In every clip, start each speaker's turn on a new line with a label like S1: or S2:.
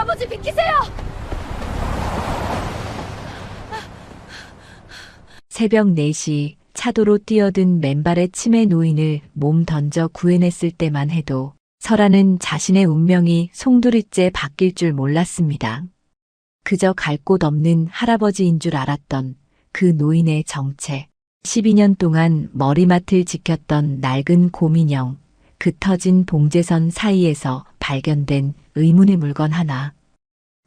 S1: 할아버지 비키세요!
S2: 새벽 4시 차도로 뛰어든 맨발의 치매 노인을 몸 던져 구해냈을 때만 해도 설아는 자신의 운명이 송두리째 바뀔 줄 몰랐습니다. 그저 갈 곳 없는 할아버지인 줄 알았던 그 노인의 정체. 12년 동안 머리맡을 지켰던 낡은 곰인형, 그 터진 봉제선 사이에서 발견된 의문의 물건 하나.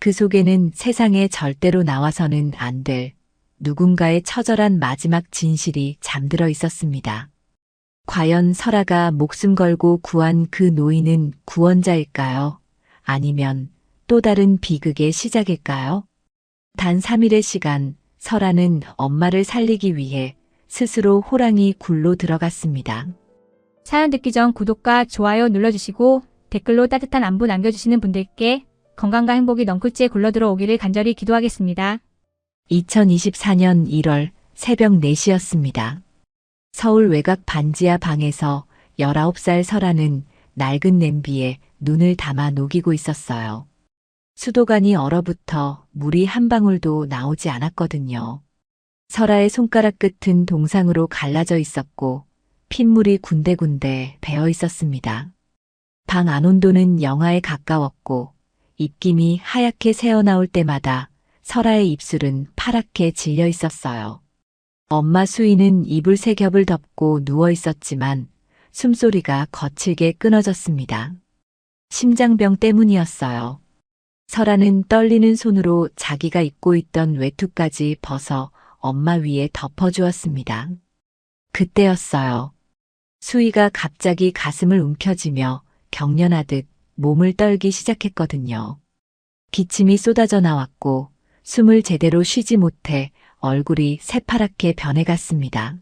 S2: 그 속에는 세상에 절대로 나와서는 안 될 누군가의 처절한 마지막 진실이 잠들어 있었습니다. 과연 설아가 목숨 걸고 구한 그 노인은 구원자일까요? 아니면 또 다른 비극의 시작일까요? 단 3일의 시간, 설아는 엄마를 살리기 위해 스스로 호랑이 굴로 들어갔습니다.
S3: 사연 듣기 전 구독과 좋아요 눌러주시고 댓글로 따뜻한 안부 남겨주시는 분들께 건강과 행복이 넝쿨지에 굴러들어오기를 간절히 기도하겠습니다.
S2: 2024년 1월 새벽 4시였습니다. 서울 외곽 반지하 방에서 19살 설아는 낡은 냄비에 눈을 담아 녹이고 있었어요. 수도관이 얼어붙어 물이 한 방울도 나오지 않았거든요. 설아의 손가락 끝은 동상으로 갈라져 있었고 핏물이 군데군데 배어 있었습니다. 방 안 온도는 영하에 가까웠고 입김이 하얗게 새어나올 때마다 설아의 입술은 파랗게 질려 있었어요. 엄마 수희는 이불 세 겹을 덮고 누워 있었지만 숨소리가 거칠게 끊어졌습니다. 심장병 때문이었어요. 설아는 떨리는 손으로 자기가 입고 있던 외투까지 벗어 엄마 위에 덮어주었습니다. 그때였어요. 수희가 갑자기 가슴을 움켜쥐며 경련하듯 몸을 떨기 시작했거든요. 기침이 쏟아져 나왔고 숨을 제대로 쉬지 못해 얼굴이 새파랗게 변해갔습니다.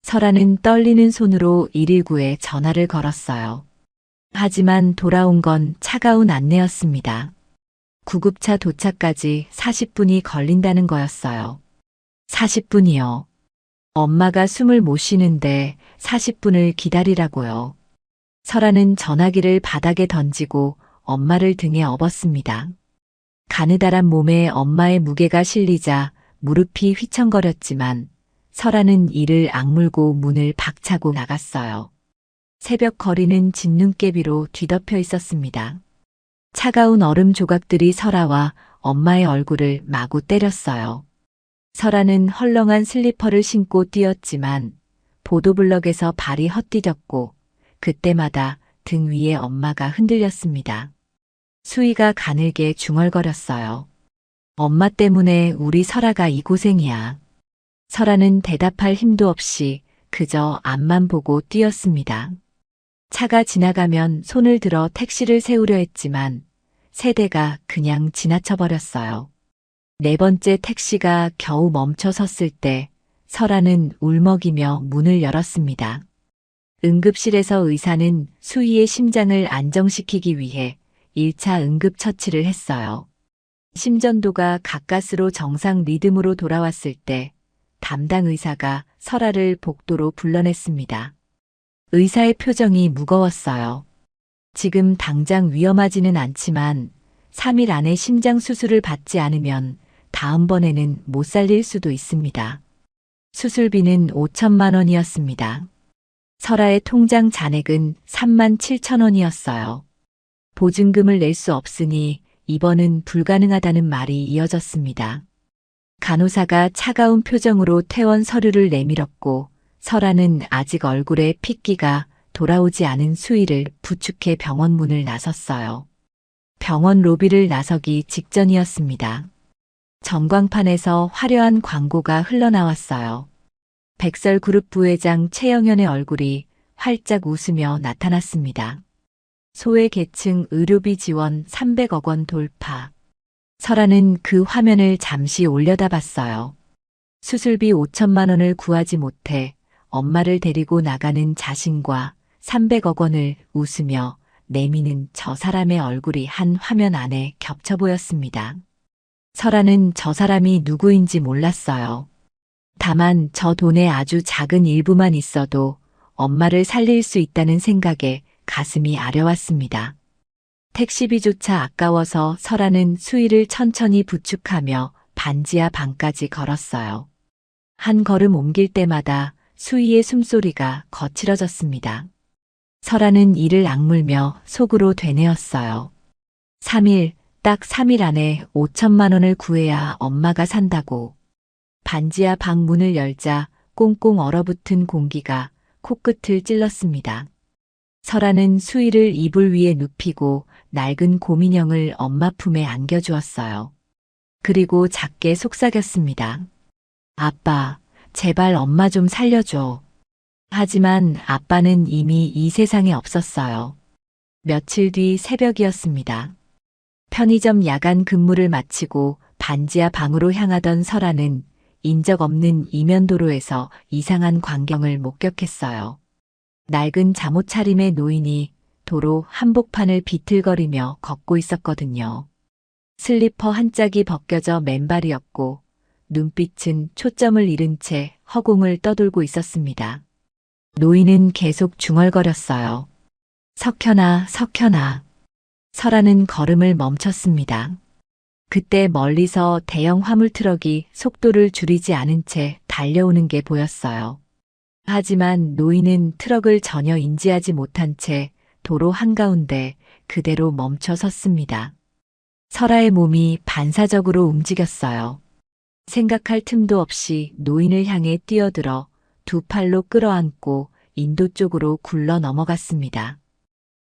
S2: 설아는 떨리는 손으로 119에 전화를 걸었어요. 하지만 돌아온 건 차가운 안내였습니다. 구급차 도착까지 40분이 걸린다는 거였어요. 40분이요. 엄마가 숨을 못 쉬는데 40분을 기다리라고요. 설아는 전화기를 바닥에 던지고 엄마를 등에 업었습니다. 가느다란 몸에 엄마의 무게가 실리자 무릎이 휘청거렸지만 설아는 이를 악물고 문을 박차고 나갔어요. 새벽 거리는 진눈깨비로 뒤덮여 있었습니다. 차가운 얼음 조각들이 설아와 엄마의 얼굴을 마구 때렸어요. 설아는 헐렁한 슬리퍼를 신고 뛰었지만 보도블럭에서 발이 헛디뎠고 그때마다 등 위에 엄마가 흔들렸습니다. 수희가 가늘게 중얼거렸어요. 엄마 때문에 우리 설아가 이 고생이야. 설아는 대답할 힘도 없이 그저 앞만 보고 뛰었습니다. 차가 지나가면 손을 들어 택시를 세우려 했지만 세 대가 그냥 지나쳐버렸어요. 네 번째 택시가 겨우 멈춰 섰을 때 설아는 울먹이며 문을 열었습니다. 응급실에서 의사는 수희의 심장을 안정시키기 위해 1차 응급처치를 했어요. 심전도가 가까스로 정상 리듬으로 돌아왔을 때 담당 의사가 설아를 복도로 불러냈습니다. 의사의 표정이 무거웠어요. 지금 당장 위험하지는 않지만 3일 안에 심장 수술을 받지 않으면 다음번에는 못 살릴 수도 있습니다. 수술비는 5천만 원이었습니다. 설아의 통장 잔액은 3만 7천 원이었어요. 보증금을 낼 수 없으니 입원은 불가능하다는 말이 이어졌습니다. 간호사가 차가운 표정으로 퇴원 서류를 내밀었고 설아는 아직 얼굴에 핏기가 돌아오지 않은 수희를 부축해 병원 문을 나섰어요. 병원 로비를 나서기 직전이었습니다. 전광판에서 화려한 광고가 흘러나왔어요. 백설그룹 부회장 최영현의 얼굴이 활짝 웃으며 나타났습니다. 소외계층 의료비 지원 300억 원 돌파. 설아는 그 화면을 잠시 올려다봤어요. 수술비 5천만 원을 구하지 못해 엄마를 데리고 나가는 자신과 300억 원을 웃으며 내미는 저 사람의 얼굴이 한 화면 안에 겹쳐 보였습니다. 설아는 저 사람이 누구인지 몰랐어요. 다만 저 돈의 아주 작은 일부만 있어도 엄마를 살릴 수 있다는 생각에 가슴이 아려왔습니다. 택시비조차 아까워서 설아는 수위를 천천히 부축하며 반지하 방까지 걸었어요. 한 걸음 옮길 때마다 수위의 숨소리가 거칠어졌습니다. 설아는 이를 악물며 속으로 되뇌었어요. 3일, 딱 3일 안에 5천만 원을 구해야 엄마가 산다고. 반지하 방 문을 열자 꽁꽁 얼어붙은 공기가 코끝을 찔렀습니다. 설아는 수위를 이불 위에 눕히고 낡은 곰인형을 엄마 품에 안겨주었어요. 그리고 작게 속삭였습니다. 아빠, 제발 엄마 좀 살려줘. 하지만 아빠는 이미 이 세상에 없었어요. 며칠 뒤 새벽이었습니다. 편의점 야간 근무를 마치고 반지하 방으로 향하던 설아는 인적 없는 이면도로에서 이상한 광경을 목격했어요. 낡은 잠옷 차림의 노인이 도로 한복판을 비틀거리며 걷고 있었거든요. 슬리퍼 한 짝이 벗겨져 맨발이었고 눈빛은 초점을 잃은 채 허공을 떠돌고 있었습니다. 노인은 계속 중얼거렸어요. 석현아, 석현아. 설아는 걸음을 멈췄습니다. 그때 멀리서 대형 화물 트럭이 속도를 줄이지 않은 채 달려오는 게 보였어요. 하지만 노인은 트럭을 전혀 인지하지 못한 채 도로 한가운데 그대로 멈춰 섰습니다. 설아의 몸이 반사적으로 움직였어요. 생각할 틈도 없이 노인을 향해 뛰어들어 두 팔로 끌어안고 인도 쪽으로 굴러 넘어갔습니다.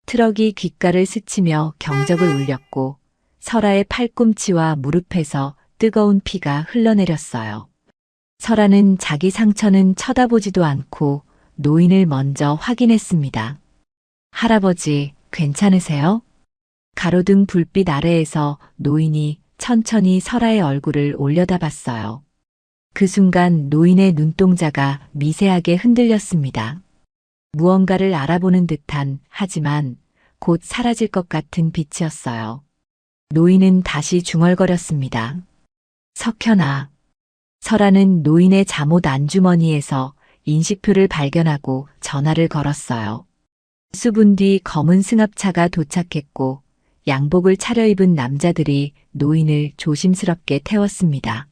S2: 트럭이 귓가를 스치며 경적을 울렸고 설아의 팔꿈치와 무릎에서 뜨거운 피가 흘러내렸어요. 설아는 자기 상처는 쳐다보지도 않고 노인을 먼저 확인했습니다. 할아버지, 괜찮으세요? 가로등 불빛 아래에서 노인이 천천히 설아의 얼굴을 올려다봤어요. 그 순간 노인의 눈동자가 미세하게 흔들렸습니다. 무언가를 알아보는 듯한 하지만 곧 사라질 것 같은 빛이었어요. 노인은 다시 중얼거렸습니다. 석현아. 설아는 노인의 잠옷 안주머니에서 인식표를 발견하고 전화를 걸었어요. 수분 뒤 검은 승합차가 도착했고 양복을 차려입은 남자들이 노인을 조심스럽게 태웠습니다.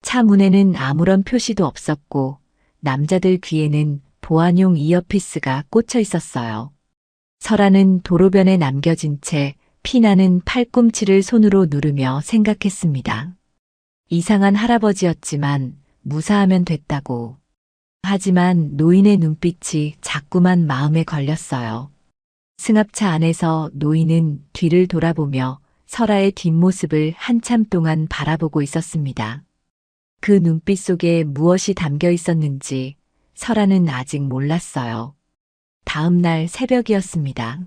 S2: 차 문에는 아무런 표시도 없었고 남자들 귀에는 보안용 이어피스가 꽂혀 있었어요. 설아는 도로변에 남겨진 채 피나는 팔꿈치를 손으로 누르며 생각했습니다. 이상한 할아버지였지만 무사하면 됐다고. 하지만 노인의 눈빛이 자꾸만 마음에 걸렸어요. 승합차 안에서 노인은 뒤를 돌아보며 설아의 뒷모습을 한참 동안 바라보고 있었습니다. 그 눈빛 속에 무엇이 담겨 있었는지 설아는 아직 몰랐어요. 다음 날 새벽이었습니다.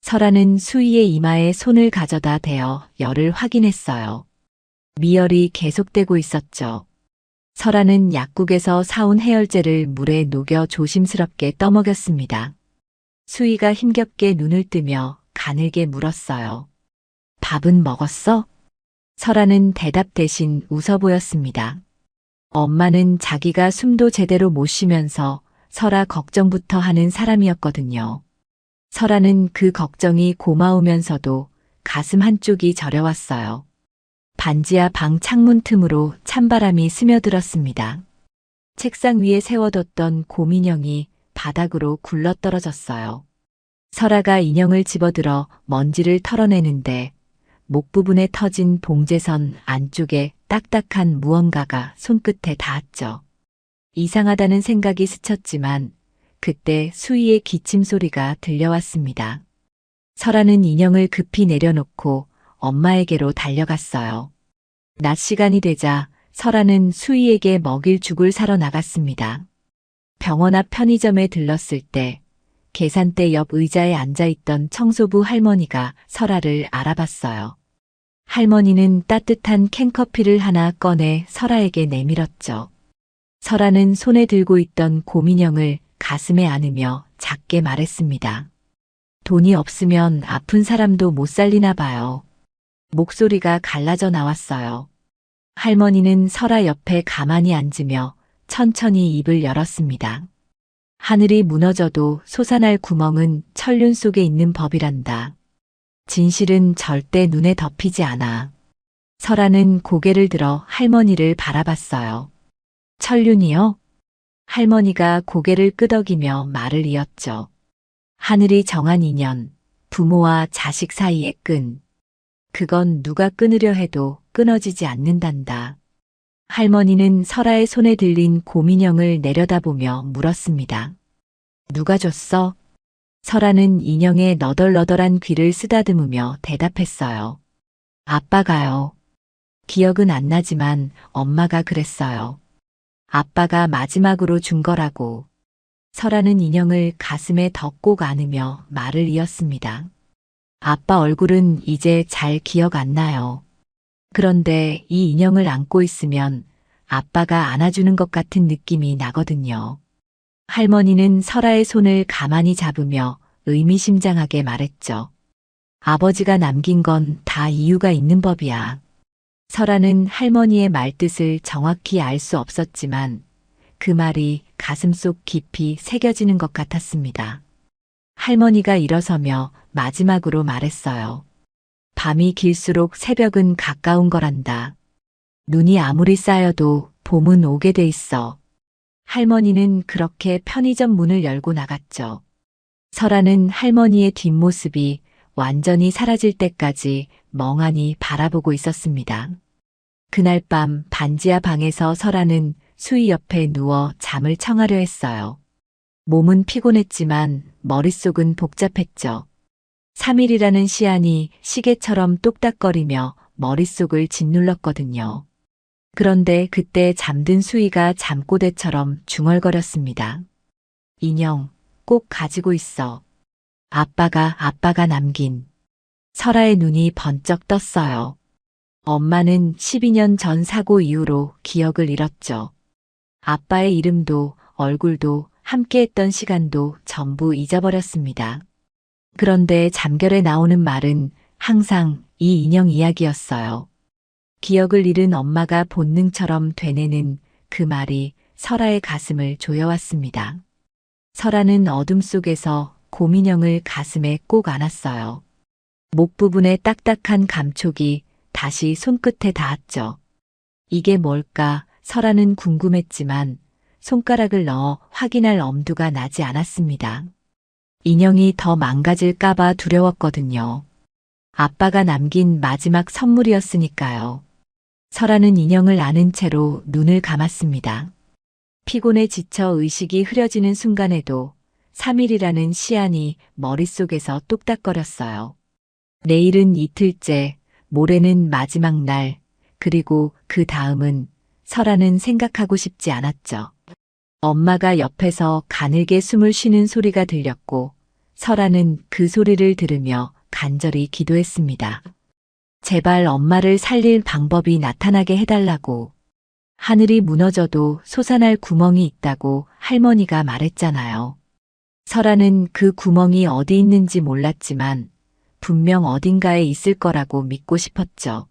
S2: 설아는 수희의 이마에 손을 가져다 대어 열을 확인했어요. 미열이 계속되고 있었죠. 설아는 약국에서 사온 해열제를 물에 녹여 조심스럽게 떠먹였습니다. 수희가 힘겹게 눈을 뜨며 가늘게 물었어요. 밥은 먹었어? 설아는 대답 대신 웃어 보였습니다. 엄마는 자기가 숨도 제대로 못 쉬면서 설아 걱정부터 하는 사람이었거든요. 설아는 그 걱정이 고마우면서도 가슴 한쪽이 저려왔어요. 반지하 방 창문 틈으로 찬바람이 스며들었습니다. 책상 위에 세워뒀던 곰인형이 바닥으로 굴러떨어졌어요. 설아가 인형을 집어들어 먼지를 털어내는데 목 부분에 터진 봉제선 안쪽에 딱딱한 무언가가 손끝에 닿았죠. 이상하다는 생각이 스쳤지만 그때 수희의 기침 소리가 들려왔습니다. 설아는 인형을 급히 내려놓고 엄마에게로 달려갔어요. 낮 시간이 되자 설아는 수희에게 먹일 죽을 사러 나갔습니다. 병원 앞 편의점에 들렀을 때 계산대 옆 의자에 앉아있던 청소부 할머니가 설아를 알아봤어요. 할머니는 따뜻한 캔커피를 하나 꺼내 설아에게 내밀었죠. 설아는 손에 들고 있던 곰인형을 가슴에 안으며 작게 말했습니다. 돈이 없으면 아픈 사람도 못 살리나 봐요. 목소리가 갈라져 나왔어요. 할머니는 설아 옆에 가만히 앉으며 천천히 입을 열었습니다. 하늘이 무너져도 솟아날 구멍은 천륜 속에 있는 법이란다. 진실은 절대 눈에 덮이지 않아. 설아는 고개를 들어 할머니를 바라봤어요. 천륜이요? 할머니가 고개를 끄덕이며 말을 이었죠. 하늘이 정한 인연, 부모와 자식 사이의 끈. 그건 누가 끊으려 해도 끊어지지 않는단다. 할머니는 설아의 손에 들린 곰인형을 내려다보며 물었습니다. 누가 줬어? 설아는 인형의 너덜너덜한 귀를 쓰다듬으며 대답했어요. 아빠가요. 기억은 안 나지만 엄마가 그랬어요. 아빠가 마지막으로 준 거라고. 설아는 인형을 가슴에 더 꼭 안으며 말을 이었습니다. 아빠 얼굴은 이제 잘 기억 안 나요. 그런데 이 인형을 안고 있으면 아빠가 안아주는 것 같은 느낌이 나거든요. 할머니는 설아의 손을 가만히 잡으며 의미심장하게 말했죠. 아버지가 남긴 건 다 이유가 있는 법이야. 설아는 할머니의 말뜻을 정확히 알 수 없었지만 그 말이 가슴속 깊이 새겨지는 것 같았습니다. 할머니가 일어서며 마지막으로 말했어요. 밤이 길수록 새벽은 가까운 거란다. 눈이 아무리 쌓여도 봄은 오게 돼 있어. 할머니는 그렇게 편의점 문을 열고 나갔죠. 설아는 할머니의 뒷모습이 완전히 사라질 때까지 멍하니 바라보고 있었습니다. 그날 밤 반지하 방에서 설아는 수희 옆에 누워 잠을 청하려 했어요. 몸은 피곤했지만 머릿속은 복잡했죠. 3일이라는 시한이 시계처럼 똑딱거리며 머릿속을 짓눌렀거든요. 그런데 그때 잠든 수희가 잠꼬대처럼 중얼거렸습니다. 인형, 꼭 가지고 있어. 아빠가 남긴. 설아의 눈이 번쩍 떴어요. 엄마는 12년 전 사고 이후로 기억을 잃었죠. 아빠의 이름도 얼굴도 함께했던 시간도 전부 잊어버렸습니다. 그런데 잠결에 나오는 말은 항상 이 인형 이야기였어요. 기억을 잃은 엄마가 본능처럼 되뇌는 그 말이 설아의 가슴을 조여왔습니다. 설아는 어둠 속에서 곰인형을 가슴에 꼭 안았어요. 목 부분의 딱딱한 감촉이 다시 손끝에 닿았죠. 이게 뭘까? 설아는 궁금했지만 손가락을 넣어 확인할 엄두가 나지 않았습니다. 인형이 더 망가질까봐 두려웠거든요. 아빠가 남긴 마지막 선물이었으니까요. 설아는 인형을 안은 채로 눈을 감았습니다. 피곤에 지쳐 의식이 흐려지는 순간에도 3일이라는 시한이 머릿속에서 똑딱거렸어요. 내일은 이틀째, 모레는 마지막 날, 그리고 그 다음은 설아는 생각하고 싶지 않았죠. 엄마가 옆에서 가늘게 숨을 쉬는 소리가 들렸고 설아는 그 소리를 들으며 간절히 기도했습니다. 제발 엄마를 살릴 방법이 나타나게 해달라고. 하늘이 무너져도 솟아날 구멍이 있다고 할머니가 말했잖아요. 설아는 그 구멍이 어디 있는지 몰랐지만 분명 어딘가에 있을 거라고 믿고 싶었죠.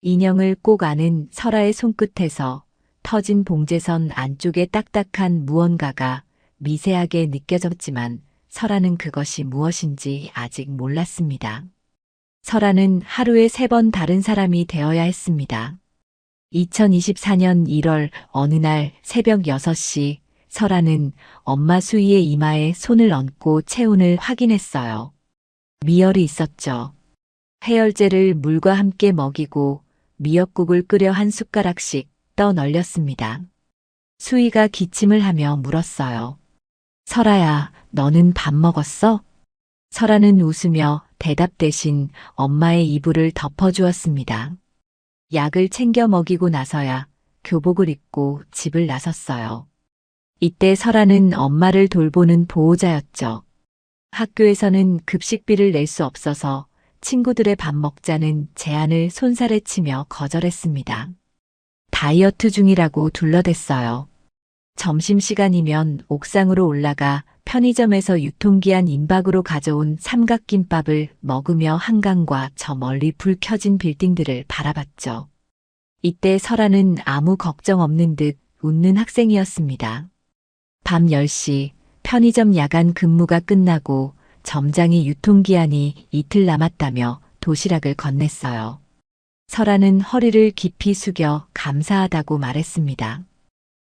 S2: 인형을 꼭 안은 설아의 손끝에서 터진 봉제선 안쪽에 딱딱한 무언가가 미세하게 느껴졌지만 설아는 그것이 무엇인지 아직 몰랐습니다. 설아는 하루에 3번 다른 사람이 되어야 했습니다. 2024년 1월 어느 날 새벽 6시 설아는 엄마 수희의 이마에 손을 얹고 체온을 확인했어요. 미열이 있었죠. 해열제를 물과 함께 먹이고 미역국을 끓여 한 숟가락씩 떠 널렸습니다. 수희가 기침을 하며 물었어요. 설아야, 너는 밥 먹었어? 설아는 웃으며 대답 대신 엄마의 이불을 덮어주었습니다. 약을 챙겨 먹이고 나서야 교복을 입고 집을 나섰어요. 이때 설아는 엄마를 돌보는 보호자였죠. 학교에서는 급식비를 낼 수 없어서 친구들의 밥 먹자는 제안을 손살에 치며 거절했습니다. 다이어트 중이라고 둘러댔어요. 점심시간이면 옥상으로 올라가 편의점에서 유통기한 임박으로 가져온 삼각김밥을 먹으며 한강과 저 멀리 불 켜진 빌딩들을 바라봤죠. 이때 설아는 아무 걱정 없는 듯 웃는 학생이었습니다. 밤 10시 편의점 야간 근무가 끝나고 점장이 유통기한이 이틀 남았다며 도시락을 건넸어요. 설아는 허리를 깊이 숙여 감사하다고 말했습니다.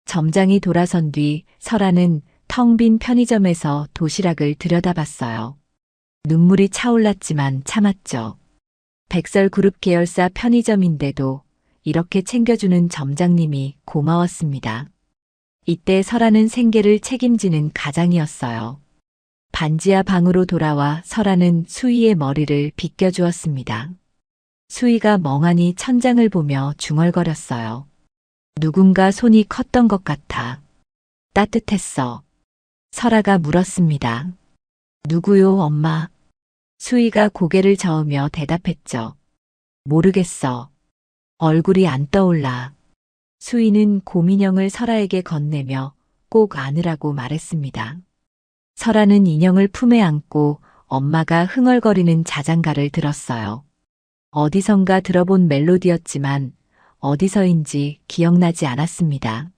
S2: 점장이 돌아선 뒤 설아는 텅 빈 편의점에서 도시락을 들여다봤어요. 눈물이 차올랐지만 참았죠. 백설그룹 계열사 편의점인데도 이렇게 챙겨주는 점장님이 고마웠습니다. 이때 설아는 생계를 책임지는 가장이었어요. 반지하 방으로 돌아와 설아는 수희의 머리를 빗겨주었습니다. 수희가 멍하니 천장을 보며 중얼거렸어요. 누군가 손이 컸던 것 같아. 따뜻했어. 설아가 물었습니다. 누구요, 엄마? 수희가 고개를 저으며 대답했죠. 모르겠어. 얼굴이 안 떠올라. 수희는 곰인형을 설아에게 건네며 꼭 안으라고 말했습니다. 설아는 인형을 품에 안고 엄마가 흥얼거리는 자장가를 들었어요. 어디선가 들어본 멜로디였지만 어디서인지 기억나지 않았습니다.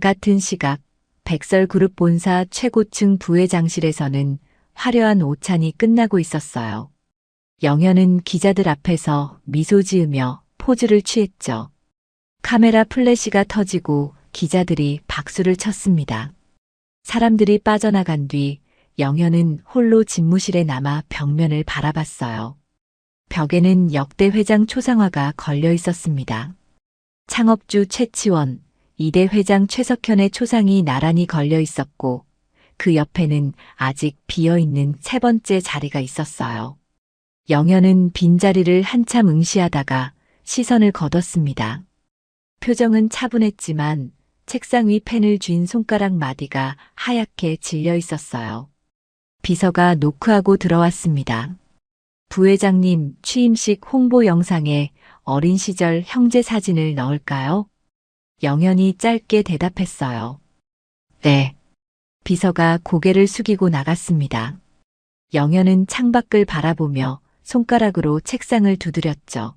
S2: 같은 시각 백설그룹 본사 최고층 부회장실에서는 화려한 오찬이 끝나고 있었어요. 영현은 기자들 앞에서 미소 지으며 포즈를 취했죠. 카메라 플래시가 터지고 기자들이 박수를 쳤습니다. 사람들이 빠져나간 뒤 영현은 홀로 집무실에 남아 벽면을 바라봤어요. 벽에는 역대 회장 초상화가 걸려 있었습니다. 창업주 최치원, 이대 회장 최석현의 초상이 나란히 걸려 있었고 그 옆에는 아직 비어있는 세 번째 자리가 있었어요. 영현은 빈자리를 한참 응시하다가 시선을 거뒀습니다. 표정은 차분했지만 책상 위 펜을 쥔 손가락 마디가 하얗게 질려 있었어요. 비서가 노크하고 들어왔습니다. 부회장님, 취임식 홍보 영상에 어린 시절 형제 사진을 넣을까요? 영현이 짧게 대답했어요. 네. 비서가 고개를 숙이고 나갔습니다. 영현은 창밖을 바라보며 손가락으로 책상을 두드렸죠.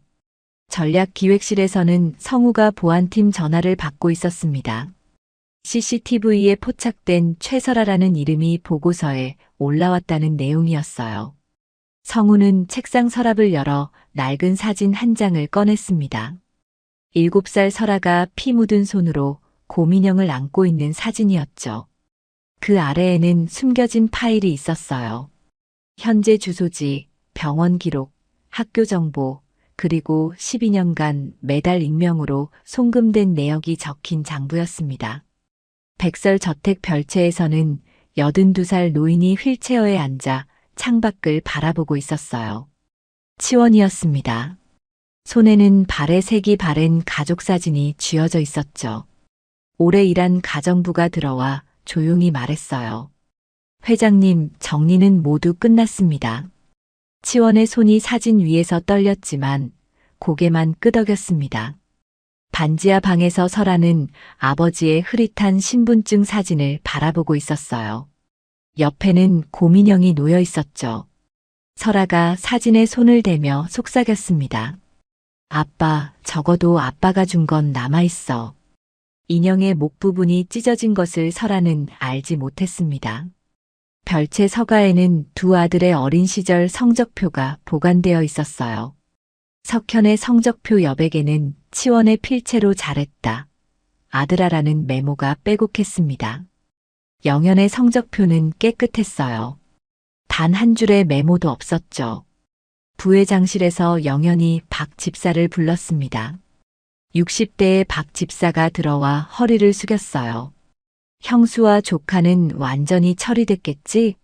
S2: 전략기획실에서는 성우가 보안팀 전화를 받고 있었습니다. CCTV에 포착된 최설아라는 이름이 보고서에 올라왔다는 내용이었어요. 성우는 책상 서랍을 열어 낡은 사진 한 장을 꺼냈습니다. 7살 설아가 피 묻은 손으로 곰인형을 안고 있는 사진이었죠. 그 아래에는 숨겨진 파일이 있었어요. 현재 주소지, 병원 기록, 학교 정보, 그리고 12년간 매달 익명으로 송금된 내역이 적힌 장부였습니다. 백설저택 별채에서는 82살 노인이 휠체어에 앉아 창밖을 바라보고 있었어요. 치원이었습니다. 손에는 발에 색이 바랜 가족사진이 쥐어져 있었죠. 오래 일한 가정부가 들어와 조용히 말했어요. 회장님, 정리는 모두 끝났습니다. 치원의 손이 사진 위에서 떨렸지만 고개만 끄덕였습니다. 반지하 방에서 설아는 아버지의 흐릿한 신분증 사진을 바라보고 있었어요. 옆에는 곰인형이 놓여 있었죠. 설아가 사진에 손을 대며 속삭였습니다. 아빠, 적어도 아빠가 준 건 남아있어. 인형의 목 부분이 찢어진 것을 설아는 알지 못했습니다. 별채 서가에는 두 아들의 어린 시절 성적표가 보관되어 있었어요. 석현의 성적표 여백에는 치원의 필체로 잘했다. 아들아라는 메모가 빼곡했습니다. 영현의 성적표는 깨끗했어요. 단 한 줄의 메모도 없었죠. 부회장실에서 영현이 박 집사를 불렀습니다. 60대의 박 집사가 들어와 허리를 숙였어요. 형수와 조카는 완전히 처리됐겠지?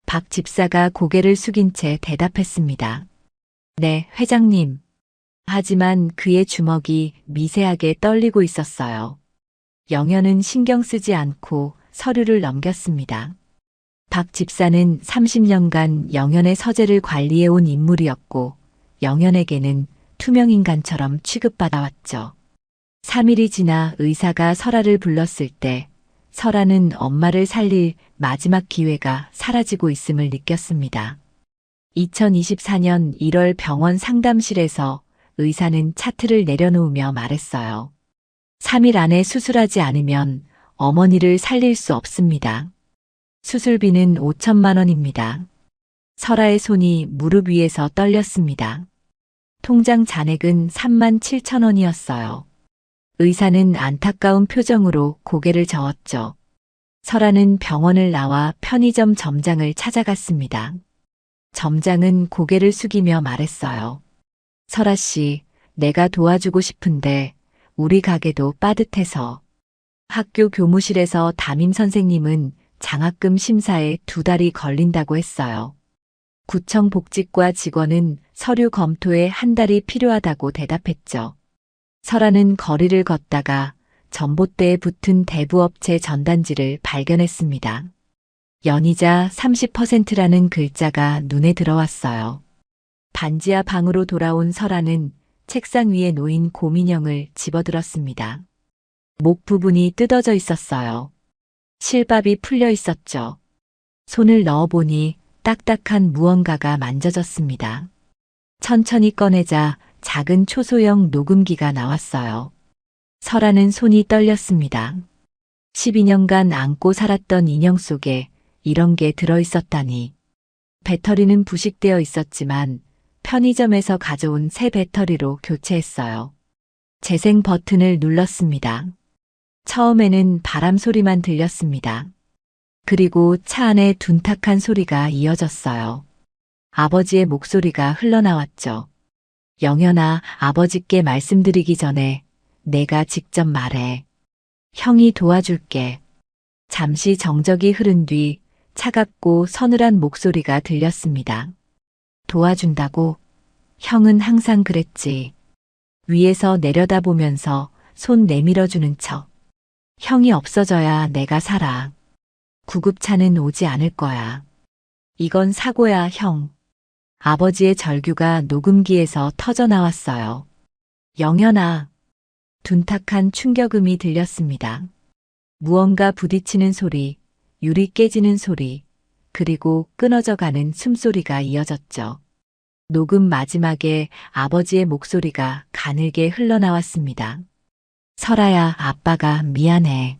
S2: 박 집사가 고개를 숙인 채 대답했습니다. 네, 회장님. 하지만 그의 주먹이 미세하게 떨리고 있었어요. 영현은 신경 쓰지 않고 서류를 넘겼습니다. 박 집사는 30년간 영현의 서재를 관리해온 인물이었고 영현에게는 투명인간처럼 취급받아왔죠. 3일이 지나 의사가 설아를 불렀을 때 설아는 엄마를 살릴 마지막 기회가 사라지고 있음을 느꼈습니다. 2024년 1월 병원 상담실에서 의사는 차트를 내려놓으며 말했어요. 3일 안에 수술하지 않으면 어머니를 살릴 수 없습니다. 수술비는 5천만 원입니다. 설아의 손이 무릎 위에서 떨렸습니다. 통장 잔액은 3만 7천 원이었어요. 의사는 안타까운 표정으로 고개를 저었죠. 설아는 병원을 나와 편의점 점장을 찾아갔습니다. 점장은 고개를 숙이며 말했어요. 설아 씨, 내가 도와주고 싶은데 우리 가게도 빠듯해서. 학교 교무실에서 담임 선생님은 장학금 심사에 2달이 걸린다고 했어요. 구청 복지과 직원은 서류 검토에 1달이 필요하다고 대답했죠. 설아는 거리를 걷다가 전봇대에 붙은 대부업체 전단지를 발견했습니다. 연이자 30%라는 글자가 눈에 들어왔어요. 반지하 방으로 돌아온 설아는 책상 위에 놓인 곰인형을 집어들었습니다. 목 부분이 뜯어져 있었어요. 실밥이 풀려 있었죠. 손을 넣어보니 딱딱한 무언가가 만져졌습니다. 천천히 꺼내자 작은 초소형 녹음기가 나왔어요. 설아는 손이 떨렸습니다. 12년간 안고 살았던 인형 속에 이런 게 들어있었다니. 배터리는 부식되어 있었지만 편의점에서 가져온 새 배터리로 교체했어요. 재생 버튼을 눌렀습니다. 처음에는 바람 소리만 들렸습니다. 그리고 차 안에 둔탁한 소리가 이어졌어요. 아버지의 목소리가 흘러나왔죠. 영현아, 아버지께 말씀드리기 전에 내가 직접 말해. 형이 도와줄게. 잠시 정적이 흐른 뒤 차갑고 서늘한 목소리가 들렸습니다. 도와준다고? 형은 항상 그랬지. 위에서 내려다보면서 손 내밀어주는 척. 형이 없어져야 내가 살아. 구급차는 오지 않을 거야. 이건 사고야, 형. 아버지의 절규가 녹음기에서 터져 나왔어요. 영현아. 둔탁한 충격음이 들렸습니다. 무언가 부딪히는 소리, 유리 깨지는 소리, 그리고 끊어져 가는 숨소리가 이어졌죠. 녹음 마지막에 아버지의 목소리가 가늘게 흘러나왔습니다. 설아야, 아빠가 미안해.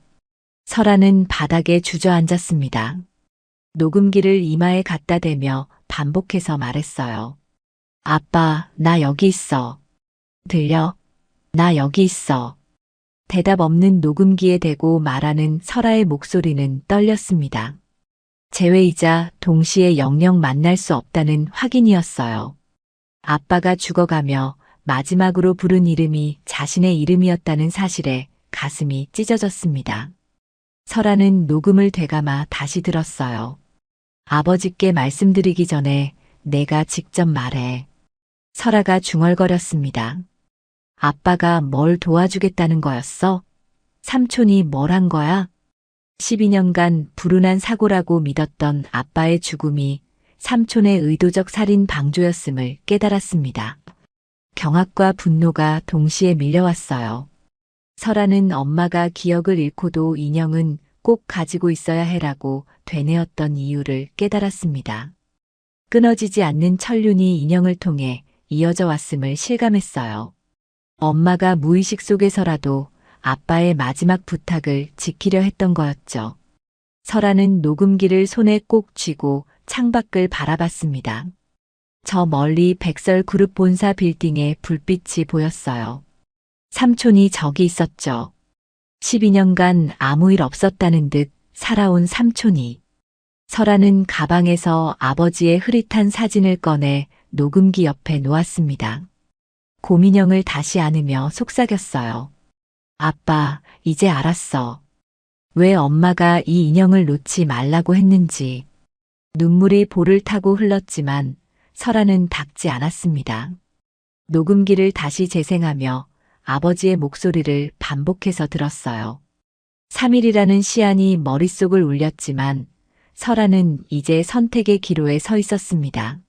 S2: 설아는 바닥에 주저앉았습니다. 녹음기를 이마에 갖다 대며 반복해서 말했어요. 아빠, 나 여기 있어. 들려? 나 여기 있어. 대답 없는 녹음기에 대고 말하는 설아의 목소리는 떨렸습니다. 재회이자 동시에 영영 만날 수 없다는 확인이었어요. 아빠가 죽어가며 마지막으로 부른 이름이 자신의 이름이었다는 사실에 가슴이 찢어졌습니다. 설아는 녹음을 되감아 다시 들었어요. 아버지께 말씀드리기 전에 내가 직접 말해. 설아가 중얼거렸습니다. 아빠가 뭘 도와주겠다는 거였어? 삼촌이 뭘 한 거야? 12년간 불운한 사고라고 믿었던 아빠의 죽음이 삼촌의 의도적 살인 방조였음을 깨달았습니다. 경악과 분노가 동시에 밀려왔어요. 설아는 엄마가 기억을 잃고도 인형은 꼭 가지고 있어야 해라고 되뇌었던 이유를 깨달았습니다. 끊어지지 않는 천륜이 인형을 통해 이어져 왔음을 실감했어요. 엄마가 무의식 속에서라도 아빠의 마지막 부탁을 지키려 했던 거였죠. 설아는 녹음기를 손에 꼭 쥐고 창밖을 바라봤습니다. 저 멀리 백설그룹 본사 빌딩에 불빛이 보였어요. 삼촌이 저기 있었죠. 12년간 아무 일 없었다는 듯 살아온 삼촌이. 설아는 가방에서 아버지의 흐릿한 사진을 꺼내 녹음기 옆에 놓았습니다. 곰인형을 다시 안으며 속삭였어요. 아빠, 이제 알았어. 왜 엄마가 이 인형을 놓지 말라고 했는지. 눈물이 볼을 타고 흘렀지만 설아는 닦지 않았습니다. 녹음기를 다시 재생하며 아버지의 목소리를 반복해서 들었어요. 3일이라는 시한이 머릿속을 울렸지만 설아는 이제 선택의 기로에 서 있었습니다.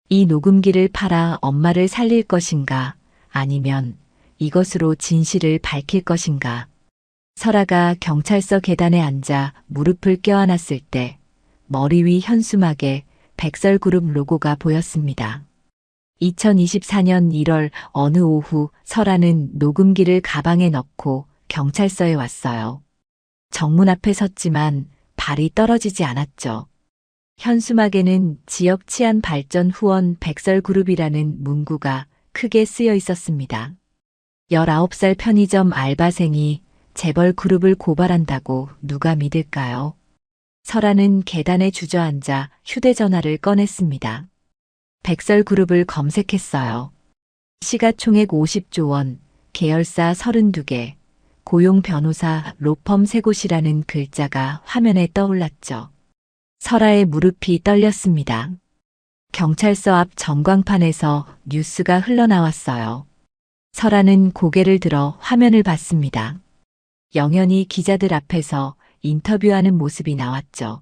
S2: 이 녹음기를 팔아 엄마를 살릴 것인가, 아니면 이것으로 진실을 밝힐 것인가. 설아가 경찰서 계단에 앉아 무릎을 껴안았을 때 머리 위 현수막에 백설그룹 로고가 보였습니다. 2024년 1월 어느 오후 설아는 녹음기를 가방에 넣고 경찰서에 왔어요. 정문 앞에 섰지만 발이 떨어지지 않았죠. 현수막에는 지역 치안 발전 후원 백설그룹이라는 문구가 크게 쓰여 있었습니다. 19살 편의점 알바생이 재벌 그룹을 고발한다고 누가 믿을까요? 설아는 계단에 주저앉아 휴대전화를 꺼냈습니다. 백설그룹을 검색했어요. 시가총액 50조 원, 계열사 32개, 고용 변호사 로펌 3곳이라는 글자가 화면에 떠올랐죠. 설아의 무릎이 떨렸습니다. 경찰서 앞 전광판에서 뉴스가 흘러나왔어요. 설아는 고개를 들어 화면을 봤습니다. 영현이 기자들 앞에서 인터뷰하는 모습이 나왔죠.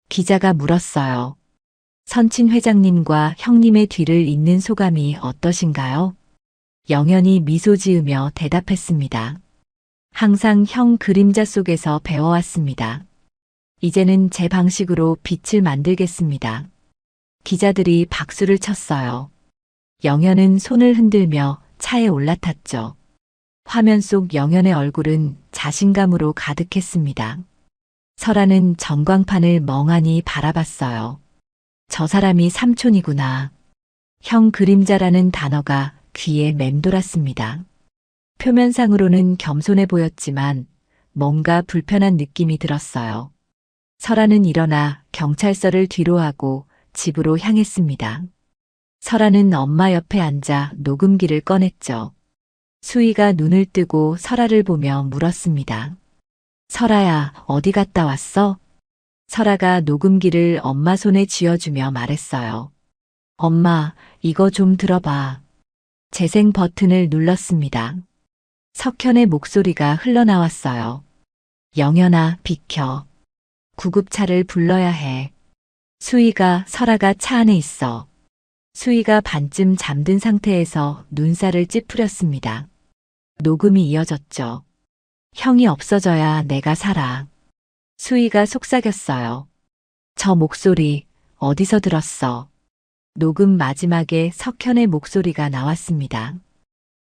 S2: 기자가 물었어요. 선친 회장님과 형님의 뒤를 잇는 소감이 어떠신가요? 영현이 미소 지으며 대답했습니다. 항상 형 그림자 속에서 배워왔습니다. 이제는 제 방식으로 빛을 만들겠습니다. 기자들이 박수를 쳤어요. 영현은 손을 흔들며 차에 올라탔죠. 화면 속 영현의 얼굴은 자신감으로 가득했습니다. 설아는 전광판을 멍하니 바라봤어요. 저 사람이 삼촌이구나. 형 그림자라는 단어가 귀에 맴돌았습니다. 표면상으로는 겸손해 보였지만 뭔가 불편한 느낌이 들었어요. 설아는 일어나 경찰서를 뒤로하고 집으로 향했습니다. 설아는 엄마 옆에 앉아 녹음기를 꺼냈죠. 수희가 눈을 뜨고 설아를 보며 물었습니다. 설아야, 어디 갔다 왔어? 설아가 녹음기를 엄마 손에 쥐어주며 말했어요. 엄마, 이거 좀 들어봐. 재생 버튼을 눌렀습니다. 석현의 목소리가 흘러나왔어요. 영현아, 비켜. 구급차를 불러야 해. 수희가 설아가 차 안에 있어. 수희가 반쯤 잠든 상태에서 눈살을 찌푸렸습니다. 녹음이 이어졌죠. 형이 없어져야 내가 살아. 수희가 속삭였어요. 저 목소리 어디서 들었어? 녹음 마지막에 석현의 목소리가 나왔습니다.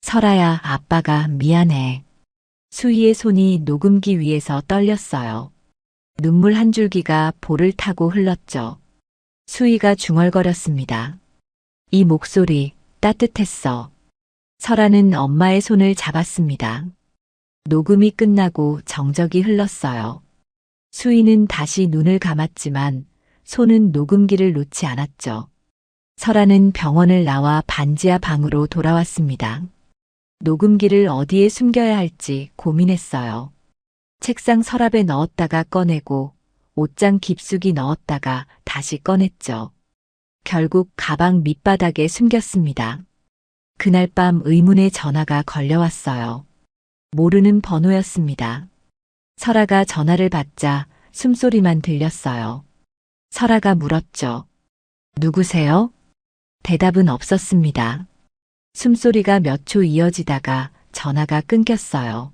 S2: 설아야, 아빠가 미안해. 수희의 손이 녹음기 위에서 떨렸어요. 눈물 한 줄기가 볼을 타고 흘렀죠. 수희가 중얼거렸습니다. 이 목소리 따뜻했어. 설아는 엄마의 손을 잡았습니다. 녹음이 끝나고 정적이 흘렀어요. 수희는 다시 눈을 감았지만 손은 녹음기를 놓지 않았죠. 설아는 병원을 나와 반지하 방으로 돌아왔습니다. 녹음기를 어디에 숨겨야 할지 고민했어요. 책상 서랍에 넣었다가 꺼내고 옷장 깊숙이 넣었다가 다시 꺼냈죠. 결국 가방 밑바닥에 숨겼습니다. 그날 밤 의문의 전화가 걸려왔어요. 모르는 번호였습니다. 설아가 전화를 받자 숨소리만 들렸어요. 설아가 물었죠. 누구세요? 대답은 없었습니다. 숨소리가 몇 초 이어지다가 전화가 끊겼어요.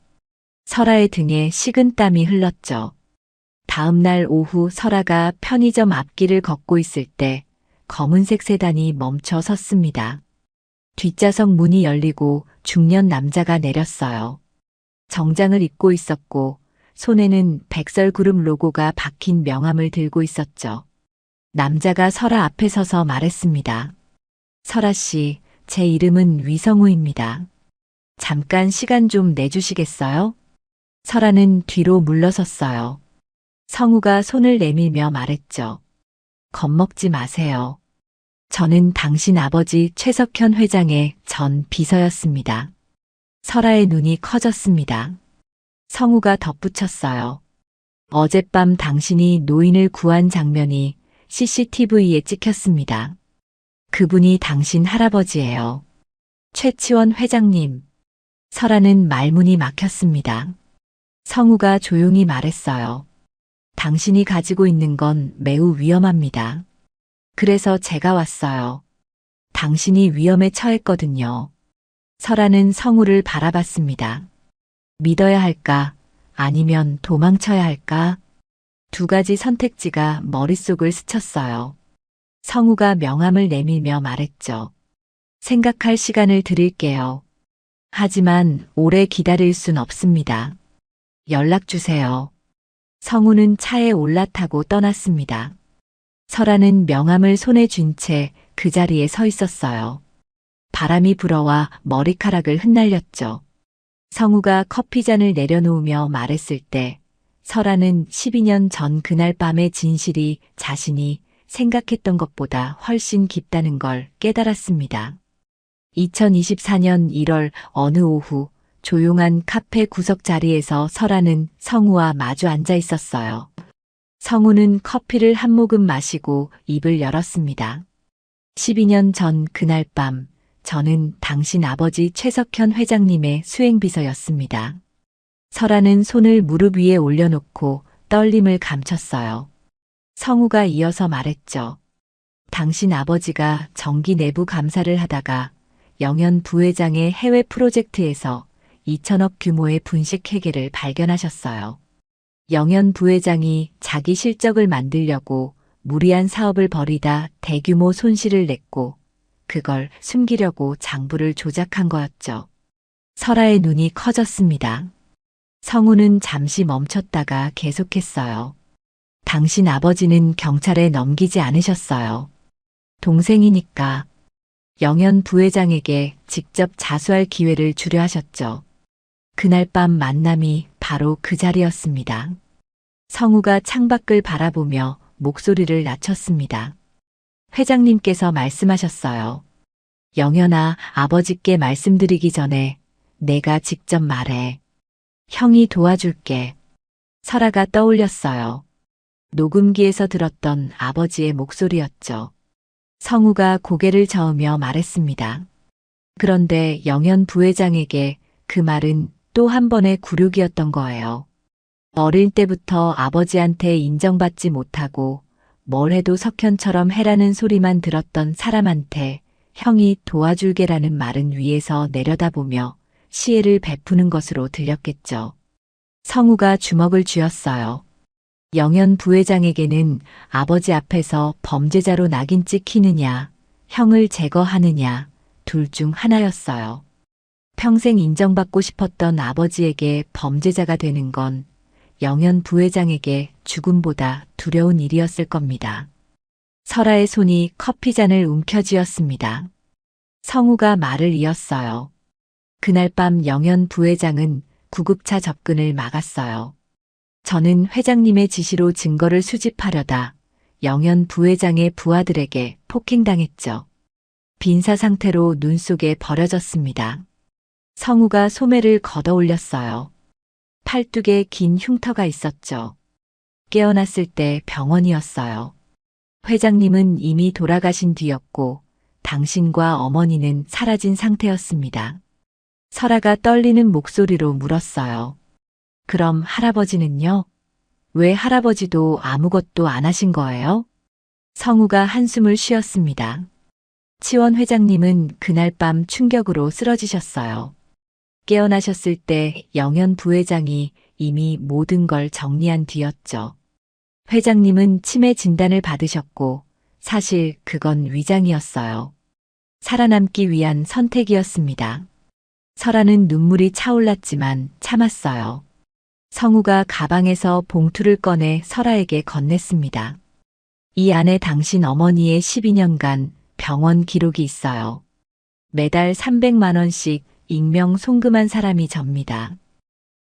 S2: 설아의 등에 식은땀이 흘렀죠. 다음 날 오후 설아가 편의점 앞길을 걷고 있을 때 검은색 세단이 멈춰 섰습니다. 뒷좌석 문이 열리고 중년 남자가 내렸어요. 정장을 입고 있었고 손에는 백설그룹 로고가 박힌 명함을 들고 있었죠. 남자가 설아 앞에 서서 말했습니다. 설아 씨, 제 이름은 위성우입니다. 잠깐 시간 좀 내주시겠어요? 설아는 뒤로 물러섰어요. 성우가 손을 내밀며 말했죠. 겁먹지 마세요. 저는 당신 아버지 최석현 회장의 전 비서였습니다. 설아의 눈이 커졌습니다. 성우가 덧붙였어요. 어젯밤 당신이 노인을 구한 장면이 CCTV에 찍혔습니다. 그분이 당신 할아버지예요. 최치원 회장님. 설아는 말문이 막혔습니다. 성우가 조용히 말했어요. 당신이 가지고 있는 건 매우 위험합니다. 그래서 제가 왔어요. 당신이 위험에 처했거든요. 설아는 성우를 바라봤습니다. 믿어야 할까? 아니면 도망쳐야 할까? 두 가지 선택지가 머릿속을 스쳤어요. 성우가 명함을 내밀며 말했죠. 생각할 시간을 드릴게요. 하지만 오래 기다릴 순 없습니다. 연락 주세요. 성우는 차에 올라타고 떠났습니다. 설아는 명함을 손에 쥔 채 그 자리에 서 있었어요. 바람이 불어와 머리카락을 흩날렸죠. 성우가 커피잔을 내려놓으며 말했을 때 설아는 12년 전 그날 밤의 진실이 자신이 생각했던 것보다 훨씬 깊다는 걸 깨달았습니다. 2024년 1월 어느 오후 조용한 카페 구석 자리에서 설아는 성우와 마주 앉아 있었어요. 성우는 커피를 한 모금 마시고 입을 열었습니다. 12년 전 그날 밤 저는 당신 아버지 최석현 회장님의 수행비서였습니다. 설아는 손을 무릎 위에 올려놓고 떨림을 감췄어요. 성우가 이어서 말했죠. 당신 아버지가 정기 내부 감사를 하다가 영현 부회장의 해외 프로젝트에서 2천억 규모의 분식 회계를 발견하셨어요. 영현 부회장이 자기 실적을 만들려고 무리한 사업을 벌이다 대규모 손실을 냈고 그걸 숨기려고 장부를 조작한 거였죠. 설아의 눈이 커졌습니다. 성우는 잠시 멈췄다가 계속했어요. 당신 아버지는 경찰에 넘기지 않으셨어요. 동생이니까 영현 부회장에게 직접 자수할 기회를 주려 하셨죠. 그날 밤 만남이 바로 그 자리였습니다. 성우가 창밖을 바라보며 목소리를 낮췄습니다. 회장님께서 말씀하셨어요. 영현아, 아버지께 말씀드리기 전에 내가 직접 말해. 형이 도와줄게. 설아가 떠올렸어요. 녹음기에서 들었던 아버지의 목소리였죠. 성우가 고개를 저으며 말했습니다. 그런데 영현 부회장에게 그 말은 또 한 번의 굴욕이었던 거예요. 어릴 때부터 아버지한테 인정받지 못하고 뭘 해도 석현처럼 해라는 소리만 들었던 사람한테 형이 도와줄게라는 말은 위에서 내려다보며 시혜를 베푸는 것으로 들렸겠죠. 성우가 주먹을 쥐었어요. 영현 부회장에게는 아버지 앞에서 범죄자로 낙인 찍히느냐, 형을 제거하느냐, 둘 중 하나였어요. 평생 인정받고 싶었던 아버지에게 범죄자가 되는 건 영현 부회장에게 죽음보다 두려운 일이었을 겁니다. 설아의 손이 커피잔을 움켜쥐었습니다. 성우가 말을 이었어요. 그날 밤 영현 부회장은 구급차 접근을 막았어요. 저는 회장님의 지시로 증거를 수집하려다 영현 부회장의 부하들에게 폭행당했죠. 빈사 상태로 눈 속에 버려졌습니다. 성우가 소매를 걷어 올렸어요. 팔뚝에 긴 흉터가 있었죠. 깨어났을 때 병원이었어요. 회장님은 이미 돌아가신 뒤였고 당신과 어머니는 사라진 상태였습니다. 설아가 떨리는 목소리로 물었어요. 그럼 할아버지는요? 왜 할아버지도 아무것도 안 하신 거예요? 성우가 한숨을 쉬었습니다. 치원 회장님은 그날 밤 충격으로 쓰러지셨어요. 깨어나셨을 때 영현 부회장이 이미 모든 걸 정리한 뒤였죠. 회장님은 치매 진단을 받으셨고 사실 그건 위장이었어요. 살아남기 위한 선택이었습니다. 설아는 눈물이 차올랐지만 참았어요. 성우가 가방에서 봉투를 꺼내 설아에게 건넸습니다. 이 안에 당신 어머니의 12년간 병원 기록이 있어요. 매달 300만 원씩 익명 송금한 사람이 접니다.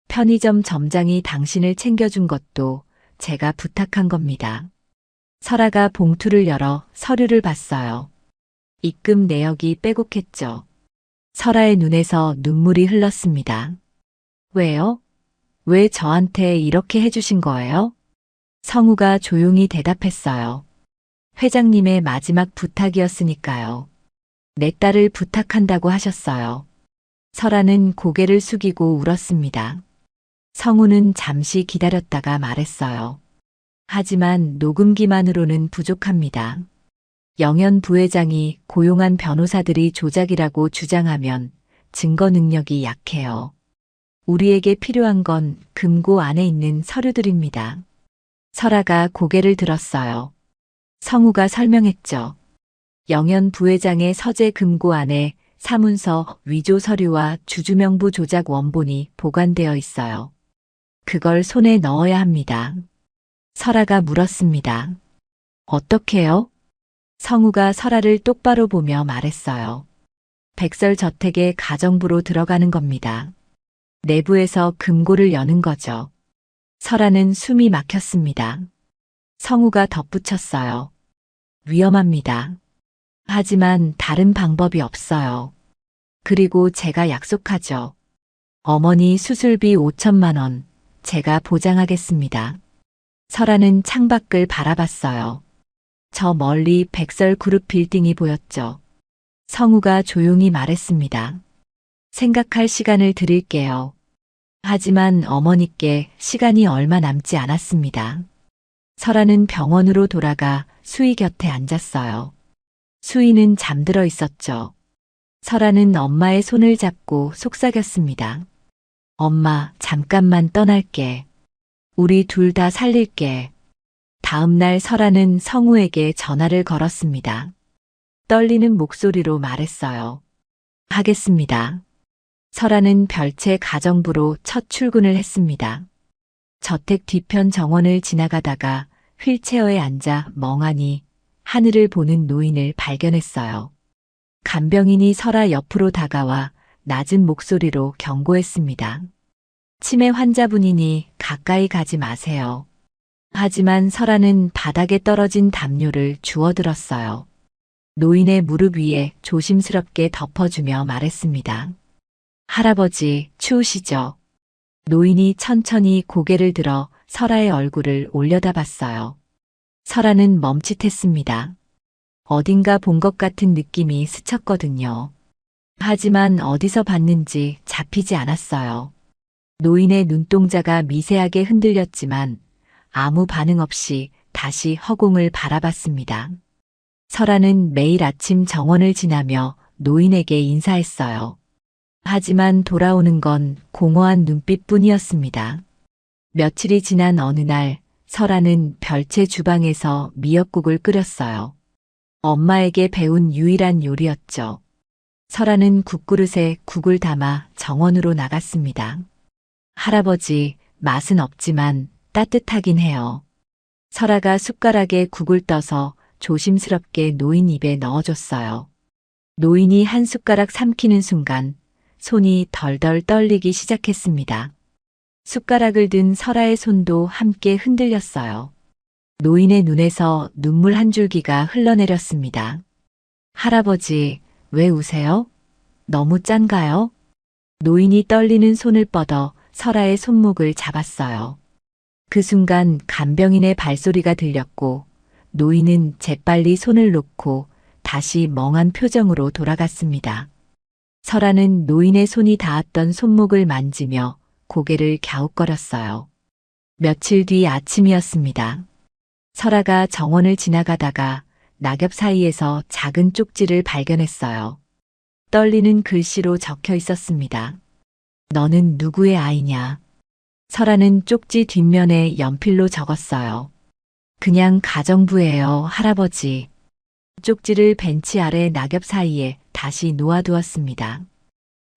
S2: 편의점 점장이 당신을 챙겨준 것도 제가 부탁한 겁니다. 설아가 봉투를 열어 서류를 봤어요. 입금 내역이 빼곡했죠. 설아의 눈에서 눈물이 흘렀습니다. 왜요? 왜 저한테 이렇게 해주신 거예요? 성우가 조용히 대답했어요. 회장님의 마지막 부탁이었으니까요. 내 딸을 부탁한다고 하셨어요. 설아는 고개를 숙이고 울었습니다. 성우는 잠시 기다렸다가 말했어요. 하지만 녹음기만으로는 부족합니다. 영현 부회장이 고용한 변호사들이 조작이라고 주장하면 증거 능력이 약해요. 우리에게 필요한 건 금고 안에 있는 서류들입니다. 설아가 고개를 들었어요. 성우가 설명했죠. 영현 부회장의 서재 금고 안에 사문서, 위조 서류와 주주명부 조작 원본이 보관되어 있어요. 그걸 손에 넣어야 합니다. 설아가 물었습니다. 어떻게요? 성우가 설아를 똑바로 보며 말했어요. 백설저택의 가정부로 들어가는 겁니다. 내부에서 금고를 여는 거죠. 설아는 숨이 막혔습니다. 성우가 덧붙였어요. 위험합니다. 하지만 다른 방법이 없어요. 그리고 제가 약속하죠. 어머니 수술비 5천만 원 제가 보장하겠습니다. 설아는 창밖을 바라봤어요. 저 멀리 백설그룹 빌딩이 보였죠. 성우가 조용히 말했습니다. 생각할 시간을 드릴게요. 하지만 어머니께 시간이 얼마 남지 않았습니다. 설아는 병원으로 돌아가 수희 곁에 앉았어요. 수희는 잠들어 있었죠. 설아는 엄마의 손을 잡고 속삭였습니다. 엄마, 잠깐만 떠날게. 우리 둘 다 살릴게. 다음 날 설아는 성우에게 전화를 걸었습니다. 떨리는 목소리로 말했어요. 하겠습니다. 설아는 별채 가정부로 첫 출근을 했습니다. 저택 뒤편 정원을 지나가다가 휠체어에 앉아 멍하니 하늘을 보는 노인을 발견했어요. 간병인이 설아 옆으로 다가와 낮은 목소리로 경고했습니다. 치매 환자분이니 가까이 가지 마세요. 하지만 설아는 바닥에 떨어진 담요를 주워들었어요. 노인의 무릎 위에 조심스럽게 덮어주며 말했습니다. 할아버지, 추우시죠? 노인이 천천히 고개를 들어 설아의 얼굴을 올려다봤어요. 설아는 멈칫했습니다. 어딘가 본 것 같은 느낌이 스쳤거든요. 하지만 어디서 봤는지 잡히지 않았어요. 노인의 눈동자가 미세하게 흔들렸지만 아무 반응 없이 다시 허공을 바라봤습니다. 설아는 매일 아침 정원을 지나며 노인에게 인사했어요. 하지만 돌아오는 건 공허한 눈빛뿐이었습니다. 며칠이 지난 어느 날 설아는 별채 주방에서 미역국을 끓였어요. 엄마에게 배운 유일한 요리였죠. 설아는 국그릇에 국을 담아 정원으로 나갔습니다. 할아버지, 맛은 없지만 따뜻하긴 해요. 설아가 숟가락에 국을 떠서 조심스럽게 노인 입에 넣어줬어요. 노인이 한 숟가락 삼키는 순간 손이 덜덜 떨리기 시작했습니다. 숟가락을 든 설아의 손도 함께 흔들렸어요. 노인의 눈에서 눈물 한 줄기가 흘러내렸습니다. 할아버지, 왜 우세요? 너무 짠가요? 노인이 떨리는 손을 뻗어 설아의 손목을 잡았어요. 그 순간 간병인의 발소리가 들렸고 노인은 재빨리 손을 놓고 다시 멍한 표정으로 돌아갔습니다. 설아는 노인의 손이 닿았던 손목을 만지며 고개를 갸웃거렸어요. 며칠 뒤 아침이었습니다. 설아가 정원을 지나가다가 낙엽 사이에서 작은 쪽지를 발견했어요. 떨리는 글씨로 적혀 있었습니다. 너는 누구의 아이냐? 설아는 쪽지 뒷면에 연필로 적었어요. 그냥 가정부예요, 할아버지. 쪽지를 벤치 아래 낙엽 사이에 다시 놓아두었습니다.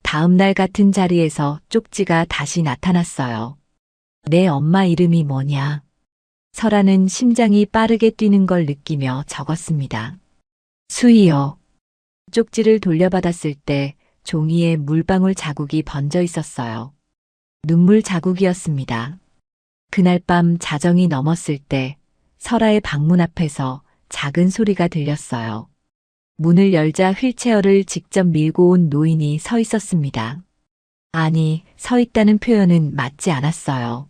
S2: 다음 날 같은 자리에서 쪽지가 다시 나타났어요. 내 엄마 이름이 뭐냐? 설아는 심장이 빠르게 뛰는 걸 느끼며 적었습니다. 수희요. 쪽지를 돌려받았을 때 종이에 물방울 자국이 번져 있었어요. 눈물 자국이었습니다. 그날 밤 자정이 넘었을 때 설아의 방문 앞에서 작은 소리가 들렸어요. 문을 열자 휠체어를 직접 밀고 온 노인이 서 있었습니다. 아니, 서 있다는 표현은 맞지 않았어요.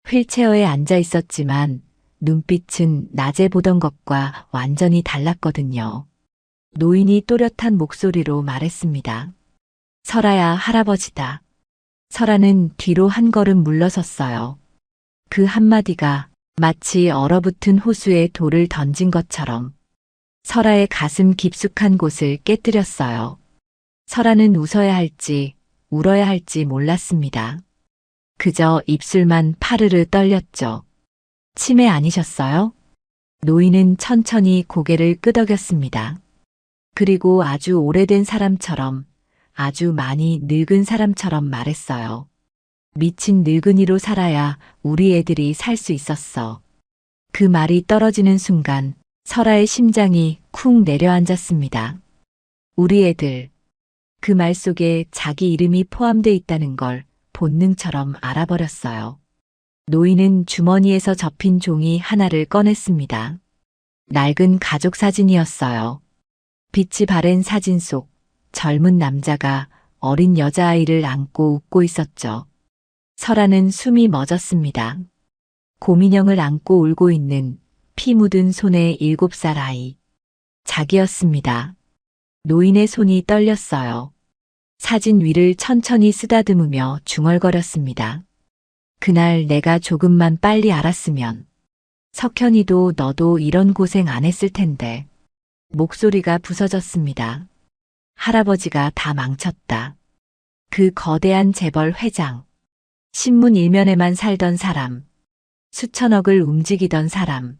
S2: 휠체어에 앉아 있었지만 눈빛은 낮에 보던 것과 완전히 달랐거든요. 노인이 또렷한 목소리로 말했습니다. 설아야, 할아버지다. 설아는 뒤로 한 걸음 물러섰어요. 그 한마디가 마치 얼어붙은 호수에 돌을 던진 것처럼 설아의 가슴 깊숙한 곳을 깨뜨렸어요. 설아는 웃어야 할지 울어야 할지 몰랐습니다. 그저 입술만 파르르 떨렸죠. 치매 아니셨어요? 노인은 천천히 고개를 끄덕였습니다. 그리고 아주 오래된 사람처럼, 아주 많이 늙은 사람처럼 말했어요. 미친 늙은이로 살아야 우리 애들이 살 수 있었어. 그 말이 떨어지는 순간 설아의 심장이 쿵 내려앉았습니다. 우리 애들. 그 말 속에 자기 이름이 포함돼 있다는 걸 본능처럼 알아버렸어요. 노인은 주머니에서 접힌 종이 하나를 꺼냈습니다. 낡은 가족 사진이었어요. 빛이 바랜 사진 속 젊은 남자가 어린 여자아이를 안고 웃고 있었죠. 설아는 숨이 멎었습니다. 곰인형을 안고 울고 있는 피 묻은 손의 7살 아이. 자기였습니다. 노인의 손이 떨렸어요. 사진 위를 천천히 쓰다듬으며 중얼거렸습니다. 그날 내가 조금만 빨리 알았으면 석현이도 너도 이런 고생 안 했을 텐데. 목소리가 부서졌습니다. 할아버지가 다 망쳤다. 그 거대한 재벌 회장, 신문 일면에만 살던 사람, 수천억을 움직이던 사람,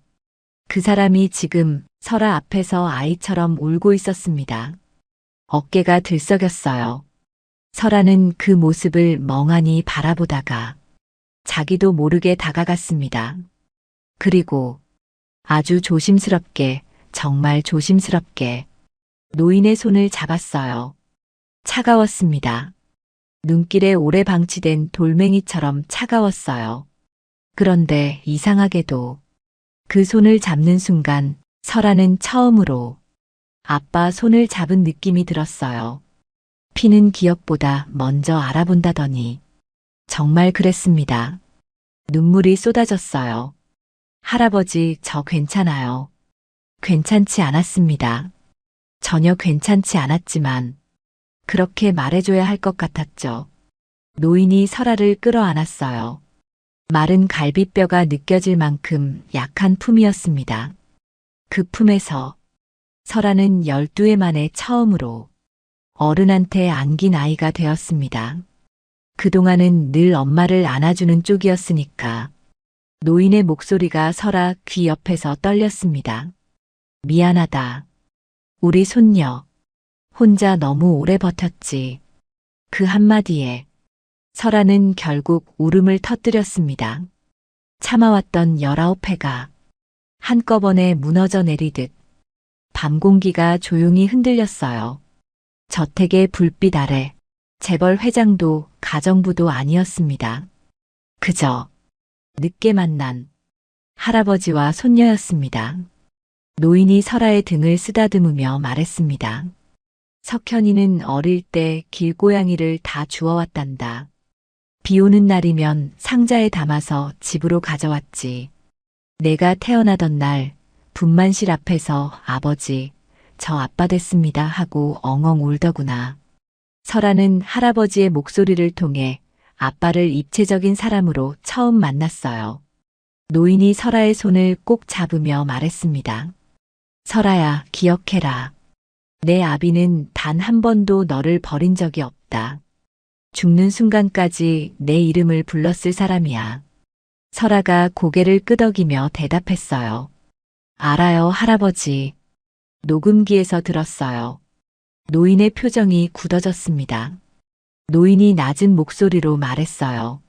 S2: 그 사람이 지금 설아 앞에서 아이처럼 울고 있었습니다. 어깨가 들썩였어요. 설아는 그 모습을 멍하니 바라보다가 자기도 모르게 다가갔습니다. 그리고 아주 조심스럽게, 정말 조심스럽게 노인의 손을 잡았어요. 차가웠습니다. 눈길에 오래 방치된 돌멩이처럼 차가웠어요. 그런데 이상하게도 그 손을 잡는 순간 설아는 처음으로 아빠 손을 잡은 느낌이 들었어요. 피는 기억보다 먼저 알아본다더니 정말 그랬습니다. 눈물이 쏟아졌어요. 할아버지, 저 괜찮아요. 괜찮지 않았습니다. 전혀 괜찮지 않았지만 그렇게 말해줘야 할 것 같았죠. 노인이 설아를 끌어안았어요. 마른 갈비뼈가 느껴질 만큼 약한 품이었습니다. 그 품에서 설아는 12해 만에 처음으로 어른한테 안긴 아이가 되었습니다. 그동안은 늘 엄마를 안아주는 쪽이었으니까. 노인의 목소리가 설아 귀 옆에서 떨렸습니다. 미안하다. 우리 손녀. 혼자 너무 오래 버텼지. 그 한마디에 설아는 결국 울음을 터뜨렸습니다. 참아왔던 19회가 한꺼번에 무너져 내리듯 밤 공기가 조용히 흔들렸어요. 저택의 불빛 아래 재벌 회장도 가정부도 아니었습니다. 그저 늦게 만난 할아버지와 손녀였습니다. 노인이 설아의 등을 쓰다듬으며 말했습니다. 석현이는 어릴 때 길고양이를 다 주워왔단다. 비 오는 날이면 상자에 담아서 집으로 가져왔지. 내가 태어나던 날 분만실 앞에서 아버지, 저 아빠 됐습니다 하고 엉엉 울더구나. 설아는 할아버지의 목소리를 통해 아빠를 입체적인 사람으로 처음 만났어요. 노인이 설아의 손을 꼭 잡으며 말했습니다. 설아야, 기억해라. 내 아비는 단 한 번도 너를 버린 적이 없다. 죽는 순간까지 내 이름을 불렀을 사람이야. 설아가 고개를 끄덕이며 대답했어요. 알아요, 할아버지. 녹음기에서 들었어요. 노인의 표정이 굳어졌습니다. 노인이 낮은 목소리로 말했어요.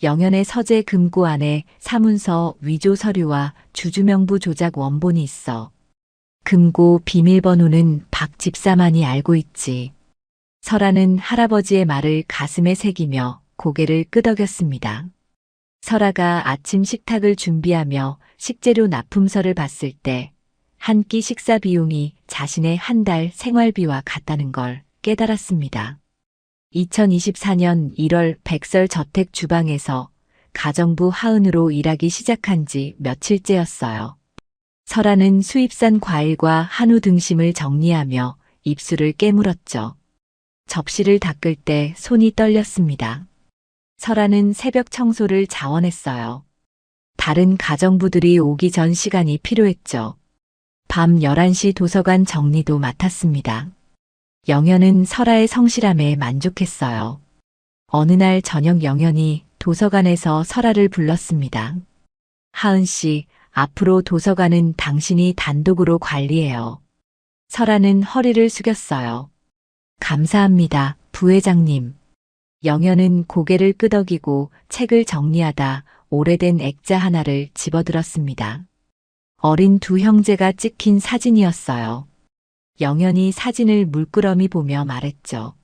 S2: 영연의 서재 금고 안에 사문서 위조 서류와 주주명부 조작 원본이 있어. 금고 비밀번호는 박 집사만이 알고 있지. 설아는 할아버지의 말을 가슴에 새기며 고개를 끄덕였습니다. 설아가 아침 식탁을 준비하며 식재료 납품서를 봤을 때 한 끼 식사 비용이 자신의 한 달 생활비와 같다는 걸 깨달았습니다. 2024년 1월 백설 저택 주방에서 가정부 하은으로 일하기 시작한 지 며칠째였어요. 설아는 수입산 과일과 한우 등심을 정리하며 입술을 깨물었죠. 접시를 닦을 때 손이 떨렸습니다. 설아는 새벽 청소를 자원했어요. 다른 가정부들이 오기 전 시간이 필요했죠. 밤 11시 도서관 정리도 맡았습니다. 영연은 설아의 성실함에 만족했어요. 어느 날 저녁 영연이 도서관에서 설아를 불렀습니다. 하은 씨, 앞으로 도서관은 당신이 단독으로 관리해요. 설아는 허리를 숙였어요. 감사합니다, 부회장님. 영연은 고개를 끄덕이고 책을 정리하다 오래된 액자 하나를 집어들었습니다. 어린 두 형제가 찍힌 사진이었어요. 영현이 사진을 물끄러미 보며 말했죠.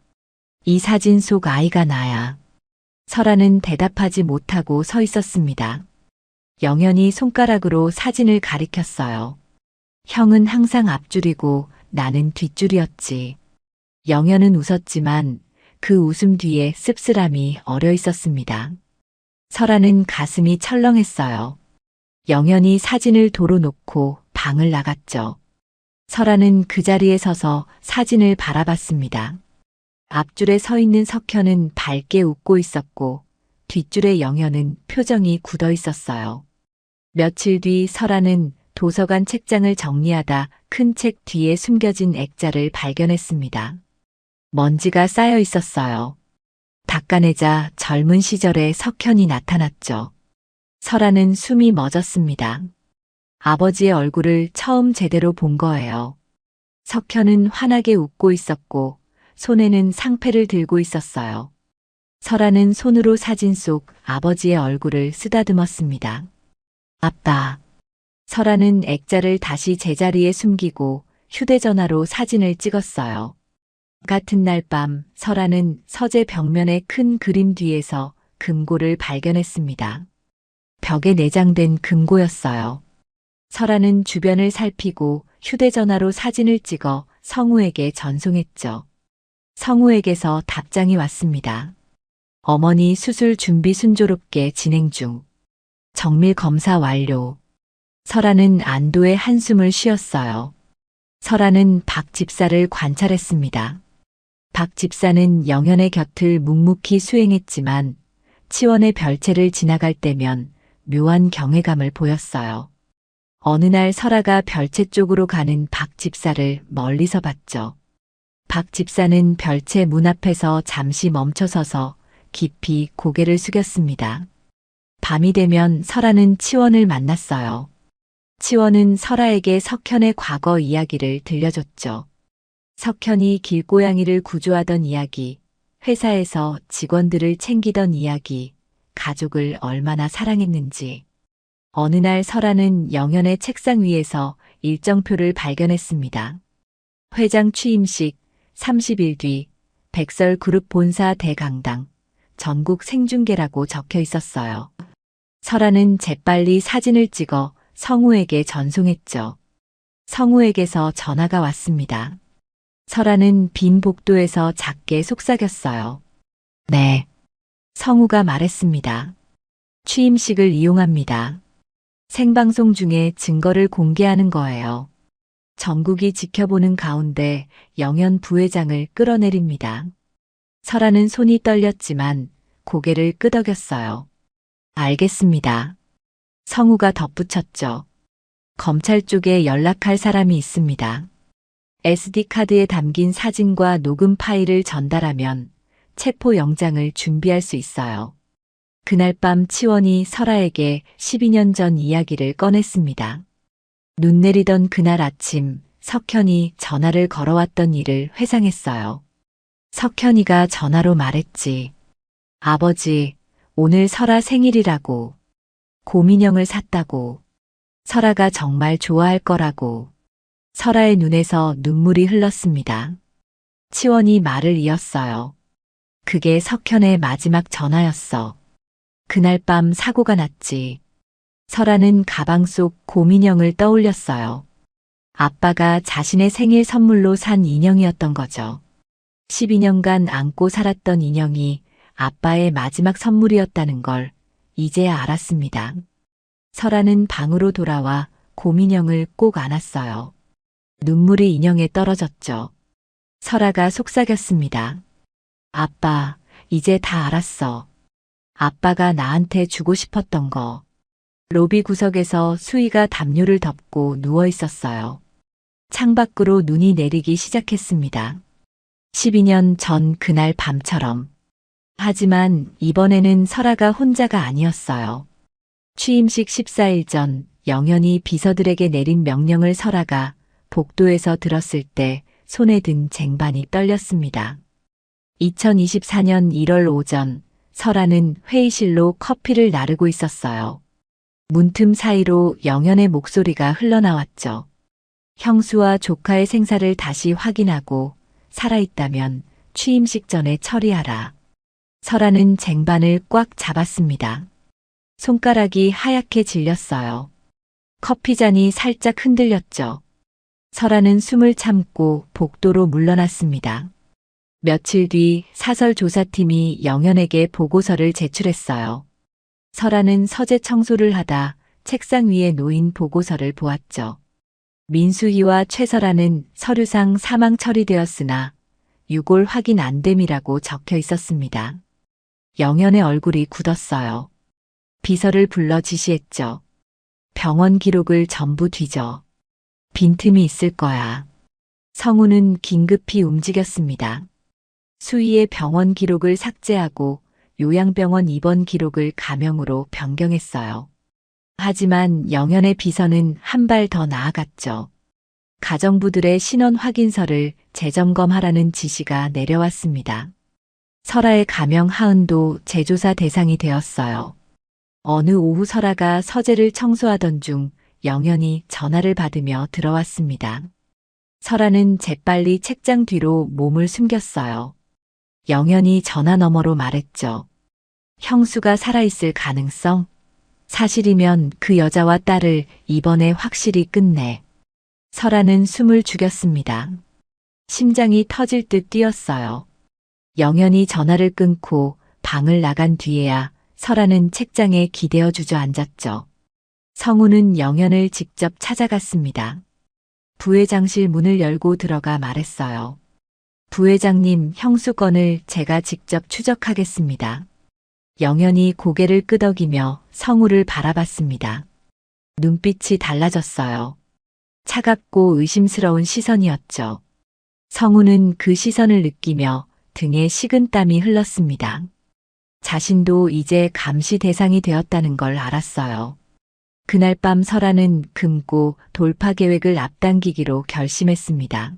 S2: 이 사진 속 아이가 나야. 설아는 대답하지 못하고 서 있었습니다. 영현이 손가락으로 사진을 가리켰어요. 형은 항상 앞줄이고 나는 뒷줄이었지. 영현은 웃었지만 그 웃음 뒤에 씁쓸함이 어려 있었습니다. 설아는 가슴이 철렁했어요. 영현이 사진을 도로 놓고 방을 나갔죠. 설아는 그 자리에 서서 사진을 바라봤습니다. 앞줄에 서 있는 석현은 밝게 웃고 있었고 뒷줄의 영현은 표정이 굳어 있었어요. 며칠 뒤 설아는 도서관 책장을 정리하다 큰 책 뒤에 숨겨진 액자를 발견했습니다. 먼지가 쌓여 있었어요. 닦아내자 젊은 시절의 석현이 나타났죠. 설아는 숨이 멎었습니다. 아버지의 얼굴을 처음 제대로 본 거예요. 석현은 환하게 웃고 있었고 손에는 상패를 들고 있었어요. 설아는 손으로 사진 속 아버지의 얼굴을 쓰다듬었습니다. 아빠. 설아는 액자를 다시 제자리에 숨기고 휴대전화로 사진을 찍었어요. 같은 날 밤 설아는 서재 벽면의 큰 그림 뒤에서 금고를 발견했습니다. 벽에 내장된 금고였어요. 설아는 주변을 살피고 휴대전화로 사진을 찍어 성우에게 전송했죠. 성우에게서 답장이 왔습니다. 어머니 수술 준비 순조롭게 진행 중. 정밀 검사 완료. 설아는 안도의 한숨을 쉬었어요. 설아는 박 집사를 관찰했습니다. 박 집사는 영현의 곁을 묵묵히 수행했지만 치원의 별채를 지나갈 때면 묘한 경외감을 보였어요. 어느 날 설아가 별채 쪽으로 가는 박 집사를 멀리서 봤죠. 박 집사는 별채 문 앞에서 잠시 멈춰서서 깊이 고개를 숙였습니다. 밤이 되면 설아는 치원을 만났어요. 치원은 설아에게 석현의 과거 이야기를 들려줬죠. 석현이 길고양이를 구조하던 이야기, 회사에서 직원들을 챙기던 이야기, 가족을 얼마나 사랑했는지. 어느 날 설아는 영현의 책상 위에서 일정표를 발견했습니다. 회장 취임식 30일 뒤 백설그룹 본사 대강당 전국 생중계라고 적혀 있었어요. 설아는 재빨리 사진을 찍어 성우에게 전송했죠. 성우에게서 전화가 왔습니다. 설아는 빈 복도에서 작게 속삭였어요. 네. 성우가 말했습니다. 취임식을 이용합니다. 생방송 중에 증거를 공개하는 거예요. 전국이 지켜보는 가운데 영현 부회장을 끌어내립니다. 설아는 손이 떨렸지만 고개를 끄덕였어요. 알겠습니다. 성우가 덧붙였죠. 검찰 쪽에 연락할 사람이 있습니다. SD카드에 담긴 사진과 녹음 파일을 전달하면 체포영장을 준비할 수 있어요. 그날 밤 치원이 설아에게 12년 전 이야기를 꺼냈습니다. 눈 내리던 그날 아침 석현이 전화를 걸어왔던 일을 회상했어요. 석현이가 전화로 말했지. 아버지, 오늘 설아 생일이라고. 곰인형을 샀다고. 설아가 정말 좋아할 거라고. 설아의 눈에서 눈물이 흘렀습니다. 치원이 말을 이었어요. 그게 석현의 마지막 전화였어. 그날 밤 사고가 났지. 설아는 가방 속 곰인형을 떠올렸어요. 아빠가 자신의 생일 선물로 산 인형이었던 거죠. 12년간 안고 살았던 인형이 아빠의 마지막 선물이었다는 걸 이제야 알았습니다. 설아는 방으로 돌아와 곰인형을 꼭 안았어요. 눈물이 인형에 떨어졌죠. 설아가 속삭였습니다. 아빠, 이제 다 알았어. 아빠가 나한테 주고 싶었던 거. 로비 구석에서 수희가 담요를 덮고 누워 있었어요. 창밖으로 눈이 내리기 시작했습니다. 12년 전 그날 밤처럼. 하지만 이번에는 설아가 혼자가 아니었어요. 취임식 14일 전 영현이 비서들에게 내린 명령을 설아가 복도에서 들었을 때 손에 든 쟁반이 떨렸습니다. 2024년 1월 오전 설아는 회의실로 커피를 나르고 있었어요. 문틈 사이로 영연의 목소리가 흘러나왔죠. 형수와 조카의 생사를 다시 확인하고 살아있다면 취임식 전에 처리하라. 설아는 쟁반을 꽉 잡았습니다. 손가락이 하얗게 질렸어요. 커피잔이 살짝 흔들렸죠. 설아는 숨을 참고 복도로 물러났습니다. 며칠 뒤 사설조사팀이 영연에게 보고서를 제출했어요. 설아는 서재 청소를 하다 책상 위에 놓인 보고서를 보았죠. 민수희와 최설아는 서류상 사망 처리되었으나 유골 확인 안 됨이라고 적혀 있었습니다. 영연의 얼굴이 굳었어요. 비서를 불러 지시했죠. 병원 기록을 전부 뒤져. 빈틈이 있을 거야. 성우는 긴급히 움직였습니다. 수희의 병원 기록을 삭제하고 요양병원 입원 기록을 가명으로 변경했어요. 하지만 영연의 비서는 한 발 더 나아갔죠. 가정부들의 신원 확인서를 재점검하라는 지시가 내려왔습니다. 설아의 가명 하은도 재조사 대상이 되었어요. 어느 오후 설아가 서재를 청소하던 중 영연이 전화를 받으며 들어왔습니다. 설아는 재빨리 책장 뒤로 몸을 숨겼어요. 영연이 전화 너머로 말했죠. 형수가 살아있을 가능성? 사실이면 그 여자와 딸을 이번에 확실히 끝내. 설아는 숨을 죽였습니다. 심장이 터질 듯 뛰었어요. 영연이 전화를 끊고 방을 나간 뒤에야 설아는 책장에 기대어 주저앉았죠. 성우는 영연을 직접 찾아갔습니다. 부회장실 문을 열고 들어가 말했어요. 부회장님, 형수 건을 제가 직접 추적하겠습니다. 영연이 고개를 끄덕이며 성우를 바라봤습니다. 눈빛이 달라졌어요. 차갑고 의심스러운 시선이었죠. 성우는 그 시선을 느끼며 등에 식은땀이 흘렀습니다. 자신도 이제 감시 대상이 되었다는 걸 알았어요. 그날 밤 설아는 금고 돌파 계획을 앞당기기로 결심했습니다.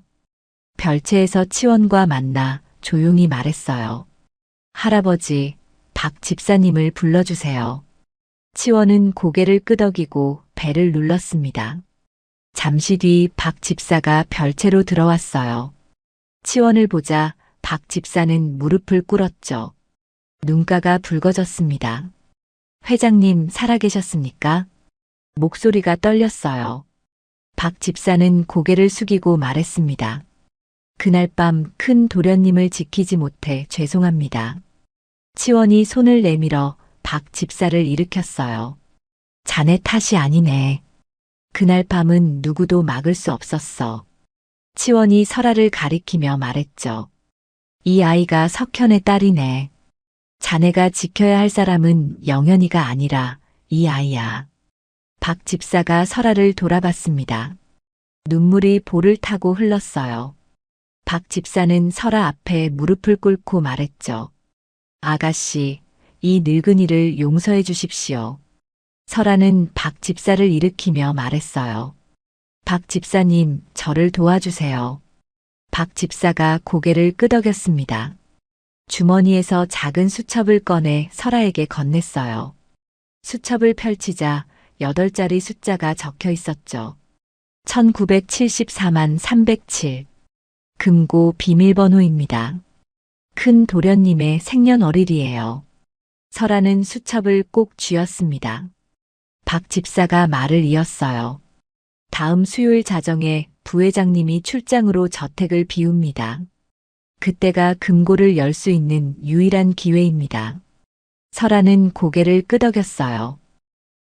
S2: 별채에서 치원과 만나 조용히 말했어요. 할아버지, 박 집사님을 불러주세요. 치원은 고개를 끄덕이고 배를 눌렀습니다. 잠시 뒤 박 집사가 별채로 들어왔어요. 치원을 보자 박 집사는 무릎을 꿇었죠. 눈가가 붉어졌습니다. 회장님 살아계셨습니까? 목소리가 떨렸어요. 박 집사는 고개를 숙이고 말했습니다. 그날 밤 큰 도련님을 지키지 못해 죄송합니다. 치원이 손을 내밀어 박 집사를 일으켰어요. 자네 탓이 아니네. 그날 밤은 누구도 막을 수 없었어. 치원이 설아를 가리키며 말했죠. 이 아이가 석현의 딸이네. 자네가 지켜야 할 사람은 영연이가 아니라 이 아이야. 박 집사가 설아를 돌아봤습니다. 눈물이 볼을 타고 흘렀어요. 박 집사는 설아 앞에 무릎을 꿇고 말했죠. 아가씨, 이 늙은이를 용서해 주십시오. 설아는 박 집사를 일으키며 말했어요. 박 집사님, 저를 도와주세요. 박 집사가 고개를 끄덕였습니다. 주머니에서 작은 수첩을 꺼내 설아에게 건넸어요. 수첩을 펼치자 8자리 숫자가 적혀 있었죠. 1974만 307. 금고 비밀번호입니다. 큰 도련님의 생년월일이에요. 설아는 수첩을 꼭 쥐었습니다. 박 집사가 말을 이었어요. 다음 수요일 자정에 부회장님이 출장으로 저택을 비웁니다. 그때가 금고를 열 수 있는 유일한 기회입니다. 설아는 고개를 끄덕였어요.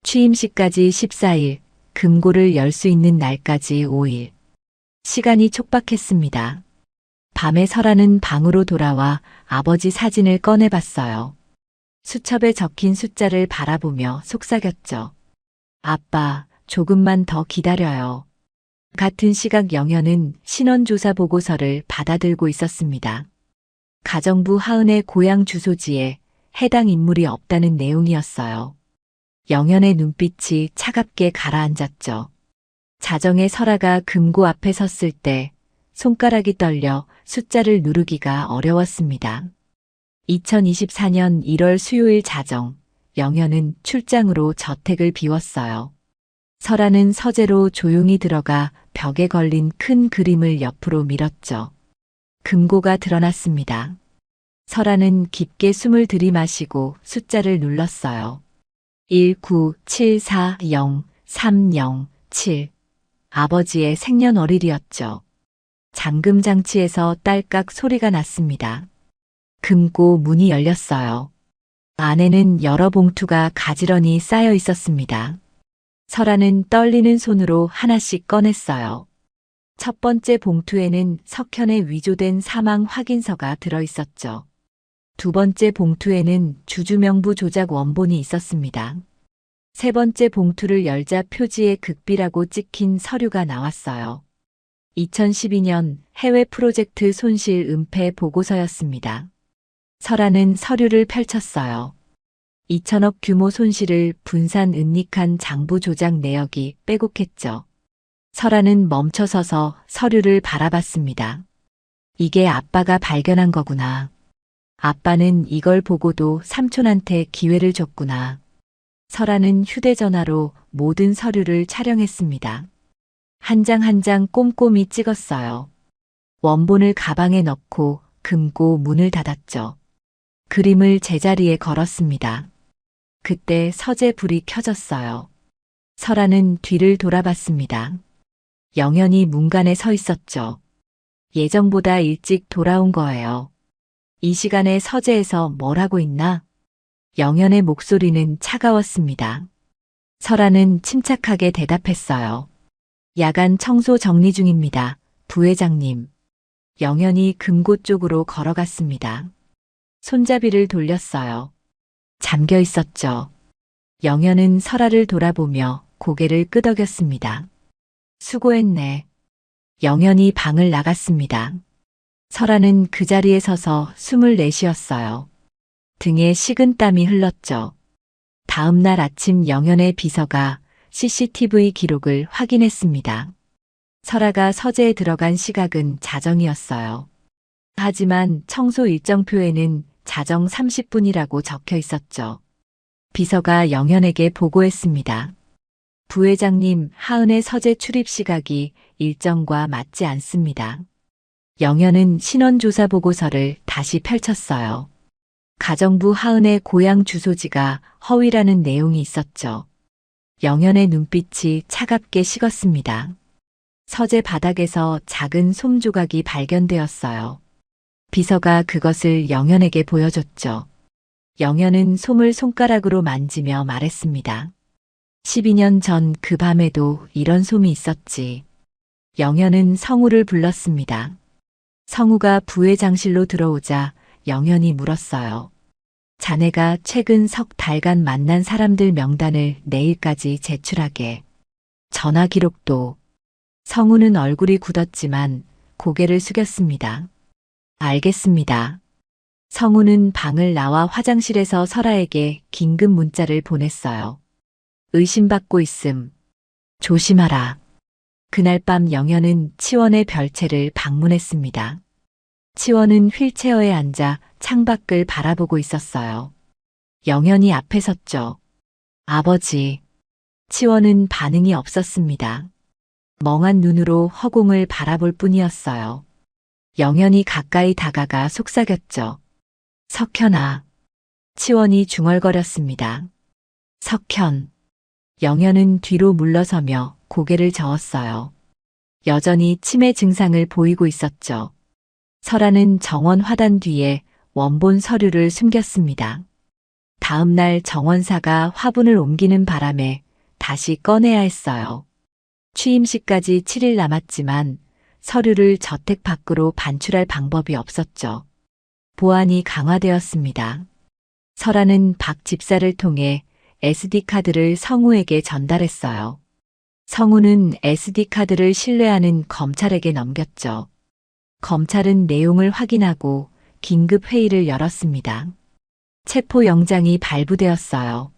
S2: 취임식까지 14일, 금고를 열 수 있는 날까지 5일. 시간이 촉박했습니다. 밤에 설아는 방으로 돌아와 아버지 사진을 꺼내봤어요. 수첩에 적힌 숫자를 바라보며 속삭였죠. 아빠, 조금만 더 기다려요. 같은 시각 영연은 신원조사 보고서를 받아들고 있었습니다. 가정부 하은의 고향 주소지에 해당 인물이 없다는 내용이었어요. 영연의 눈빛이 차갑게 가라앉았죠. 자정에 설아가 금고 앞에 섰을 때 손가락이 떨려 숫자를 누르기가 어려웠습니다. 2024년 1월 수요일 자정, 영현은 출장으로 저택을 비웠어요. 설아는 서재로 조용히 들어가 벽에 걸린 큰 그림을 옆으로 밀었죠. 금고가 드러났습니다. 설아는 깊게 숨을 들이마시고 숫자를 눌렀어요. 197403007. 아버지의 생년월일이었죠. 잠금장치에서 딸깍 소리가 났습니다. 금고 문이 열렸어요. 안에는 여러 봉투가 가지런히 쌓여 있었습니다. 설아는 떨리는 손으로 하나씩 꺼냈어요. 첫 번째 봉투에는 석현의 위조된 사망 확인서가 들어 있었죠. 두 번째 봉투에는 주주명부 조작 원본이 있었습니다. 세 번째 봉투를 열자 표지에 극비라고 찍힌 서류가 나왔어요. 2012년 해외 프로젝트 손실 은폐 보고서였습니다. 설아는 서류를 펼쳤어요. 2천억 규모 손실을 분산 은닉한 장부 조작 내역이 빼곡했죠. 설아는 멈춰서서 서류를 바라봤습니다. 이게 아빠가 발견한 거구나. 아빠는 이걸 보고도 삼촌한테 기회를 줬구나. 설아는 휴대전화로 모든 서류를 촬영했습니다. 한 장 한 장 꼼꼼히 찍었어요. 원본을 가방에 넣고 금고 문을 닫았죠. 그림을 제자리에 걸었습니다. 그때 서재 불이 켜졌어요. 설아는 뒤를 돌아봤습니다. 영현이 문간에 서 있었죠. 예정보다 일찍 돌아온 거예요. 이 시간에 서재에서 뭘 하고 있나? 영현의 목소리는 차가웠습니다. 설아는 침착하게 대답했어요. 야간 청소 정리 중입니다, 부회장님. 영현이 금고 쪽으로 걸어갔습니다. 손잡이를 돌렸어요. 잠겨 있었죠. 영현은 설아를 돌아보며 고개를 끄덕였습니다. 수고했네. 영현이 방을 나갔습니다. 설아는 그 자리에 서서 숨을 내쉬었어요. 등에 식은땀이 흘렀죠. 다음 날 아침 영현의 비서가 CCTV 기록을 확인했습니다. 설아가 서재에 들어간 시각은 자정이었어요. 하지만 청소 일정표에는 자정 30분이라고 적혀 있었죠. 비서가 영현에게 보고했습니다. 부회장님, 하은의 서재 출입 시각이 일정과 맞지 않습니다. 영현은 신원조사 보고서를 다시 펼쳤어요. 가정부 하은의 고향 주소지가 허위라는 내용이 있었죠. 영현의 눈빛이 차갑게 식었습니다. 서재 바닥에서 작은 솜 조각이 발견되었어요. 비서가 그것을 영현에게 보여줬죠. 영현은 솜을 손가락으로 만지며 말했습니다. 12년 전 그 밤에도 이런 솜이 있었지. 영현은 성우를 불렀습니다. 성우가 부회장실로 들어오자 영현이 물었어요. 자네가 최근 석 달간 만난 사람들 명단을 내일까지 제출하게. 전화 기록도. 성우는 얼굴이 굳었지만 고개를 숙였습니다. 알겠습니다. 성우는 방을 나와 화장실에서 설아에게 긴급 문자를 보냈어요. 의심받고 있음. 조심하라. 그날 밤 영현은 치원의 별채를 방문했습니다. 치원은 휠체어에 앉아 창밖을 바라보고 있었어요. 영현이 앞에 섰죠. 아버지. 치원은 반응이 없었습니다. 멍한 눈으로 허공을 바라볼 뿐이었어요. 영현이 가까이 다가가 속삭였죠. 석현아. 치원이 중얼거렸습니다. 석현. 영현은 뒤로 물러서며 고개를 저었어요. 여전히 치매 증상을 보이고 있었죠. 설아는 정원 화단 뒤에 원본 서류를 숨겼습니다. 다음 날 정원사가 화분을 옮기는 바람에 다시 꺼내야 했어요. 취임식까지 7일 남았지만 서류를 저택 밖으로 반출할 방법이 없었죠. 보안이 강화되었습니다. 설아는 박 집사를 통해 SD카드를 성우에게 전달했어요. 성우는 SD카드를 신뢰하는 검찰에게 넘겼죠. 검찰은 내용을 확인하고 긴급 회의를 열었습니다. 체포영장이 발부되었어요.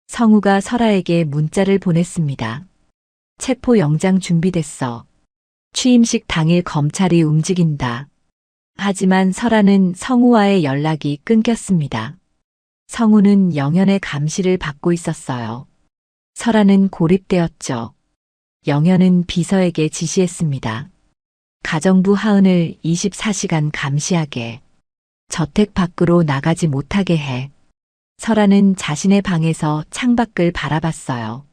S2: 성우가 설아에게 문자를 보냈습니다. 체포영장 준비됐어. 취임식 당일 검찰이 움직인다. 하지만 설아는 성우와의 연락이 끊겼습니다. 성우는 영현의 감시를 받고 있었어요. 설아는 고립되었죠. 영현은 비서에게 지시했습니다. 가정부 하은을 24시간 감시하게, 저택 밖으로 나가지 못하게 해. 설아는 자신의 방에서 창밖을 바라봤어요.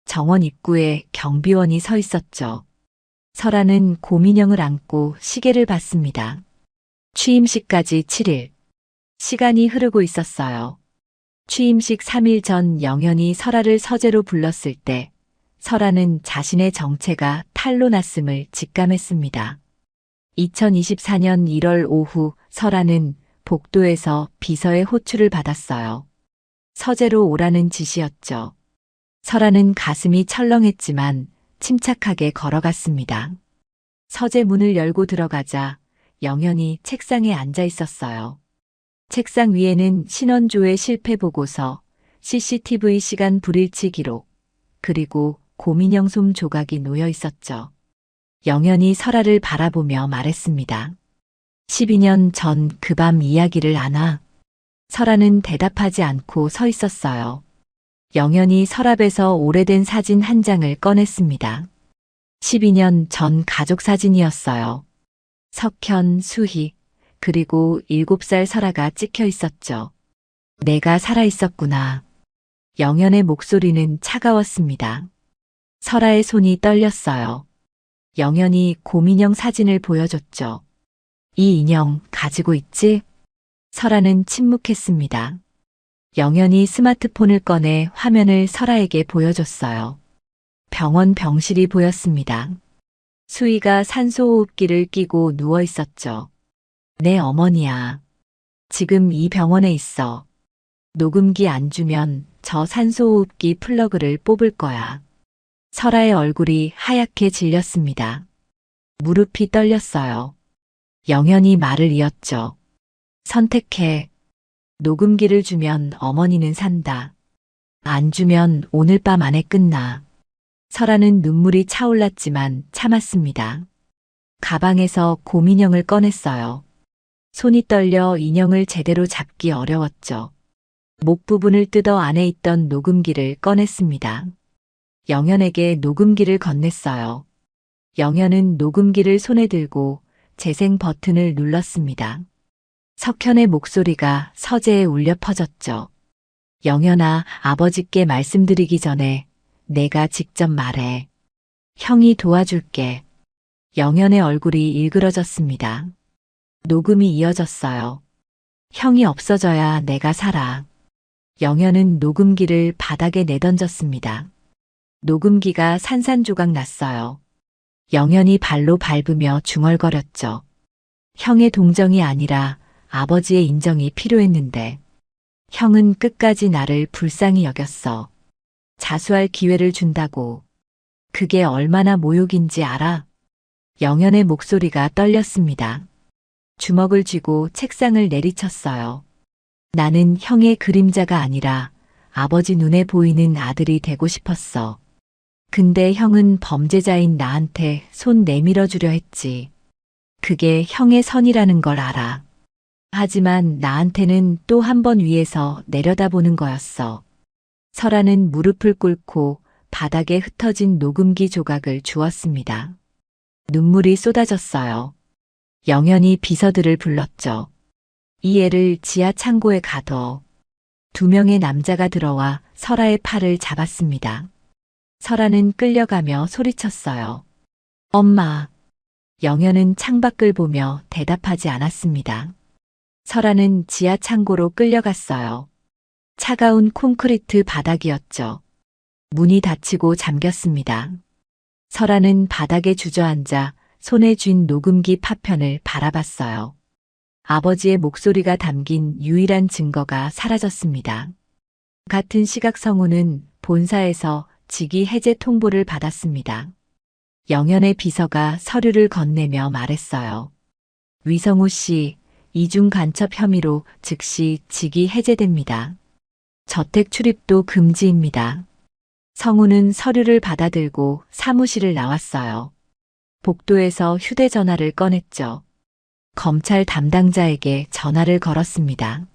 S2: 정원 입구에 경비원이 서 있었죠. 설아는 고민형을 안고 시계를 봤습니다. 취임식까지 7일. 시간이 흐르고 있었어요. 취임식 3일 전 영현이 설아를 서재로 불렀을 때 설아는 자신의 정체가 탄로났음을 직감했습니다. 2024년 1월 오후 설아는 복도에서 비서의 호출을 받았어요. 서재로 오라는 지시였죠. 설아는 가슴이 철렁했지만 침착하게 걸어갔습니다. 서재 문을 열고 들어가자 영현이 책상에 앉아 있었어요. 책상 위에는 신원조의 실패 보고서, CCTV 시간 불일치 기록, 그리고 고민형 솜 조각이 놓여 있었죠. 영현이 설아를 바라보며 말했습니다. 12년 전 그 밤 이야기를 아나? 설아는 대답하지 않고 서 있었어요. 영현이 서랍에서 오래된 사진 한 장을 꺼냈습니다. 12년 전 가족 사진이었어요. 석현, 수희, 그리고 7살 설아가 찍혀 있었죠. 내가 살아있었구나. 영현의 목소리는 차가웠습니다. 설아의 손이 떨렸어요. 영현이 고민형 사진을 보여줬죠. 이 인형 가지고 있지? 설아는 침묵했습니다. 영현이 스마트폰을 꺼내 화면을 설아에게 보여줬어요. 병원 병실이 보였습니다. 수희가 산소호흡기를 끼고 누워 있었죠. 내 어머니야. 지금 이 병원에 있어. 녹음기 안 주면 저 산소호흡기 플러그를 뽑을 거야. 설아의 얼굴이 하얗게 질렸습니다. 무릎이 떨렸어요. 영현이 말을 이었죠. 선택해. 녹음기를 주면 어머니는 산다. 안 주면 오늘 밤 안에 끝나. 설아는 눈물이 차올랐지만 참았습니다. 가방에서 고민형을 꺼냈어요. 손이 떨려 인형을 제대로 잡기 어려웠죠. 목 부분을 뜯어 안에 있던 녹음기를 꺼냈습니다. 영현에게 녹음기를 건넸어요. 영현은 녹음기를 손에 들고 재생 버튼을 눌렀습니다. 석현의 목소리가 서재에 울려 퍼졌죠. 영현아, 아버지께 말씀드리기 전에 내가 직접 말해. 형이 도와줄게. 영현의 얼굴이 일그러졌습니다. 녹음이 이어졌어요. 형이 없어져야 내가 살아. 영현은 녹음기를 바닥에 내던졌습니다. 녹음기가 산산조각 났어요. 영현이 발로 밟으며 중얼거렸죠. 형의 동정이 아니라 아버지의 인정이 필요했는데 형은 끝까지 나를 불쌍히 여겼어. 자수할 기회를 준다고. 그게 얼마나 모욕인지 알아? 영현의 목소리가 떨렸습니다. 주먹을 쥐고 책상을 내리쳤어요. 나는 형의 그림자가 아니라 아버지 눈에 보이는 아들이 되고 싶었어. 근데 형은 범죄자인 나한테 손 내밀어 주려 했지. 그게 형의 선이라는 걸 알아. 하지만 나한테는 또 한 번 위에서 내려다보는 거였어. 설아는 무릎을 꿇고 바닥에 흩어진 녹음기 조각을 주었습니다. 눈물이 쏟아졌어요. 영현이 비서들을 불렀죠. 이 애를 지하 창고에 가둬. 2명의 남자가 들어와 설아의 팔을 잡았습니다. 설아는 끌려가며 소리쳤어요. 엄마. 영현은 창밖을 보며 대답하지 않았습니다. 설아는 지하 창고로 끌려갔어요. 차가운 콘크리트 바닥이었죠. 문이 닫히고 잠겼습니다. 설아는 바닥에 주저앉아 손에 쥔 녹음기 파편을 바라봤어요. 아버지의 목소리가 담긴 유일한 증거가 사라졌습니다. 같은 시각 성우는 본사에서 직위 해제 통보를 받았습니다. 영현의 비서가 서류를 건네며 말했어요. 위성우 씨, 이중 간첩 혐의로 즉시 직위 해제됩니다. 저택 출입도 금지입니다. 성우는 서류를 받아들고 사무실을 나왔어요. 복도에서 휴대전화를 꺼냈죠. 검찰 담당자에게 전화를 걸었습니다.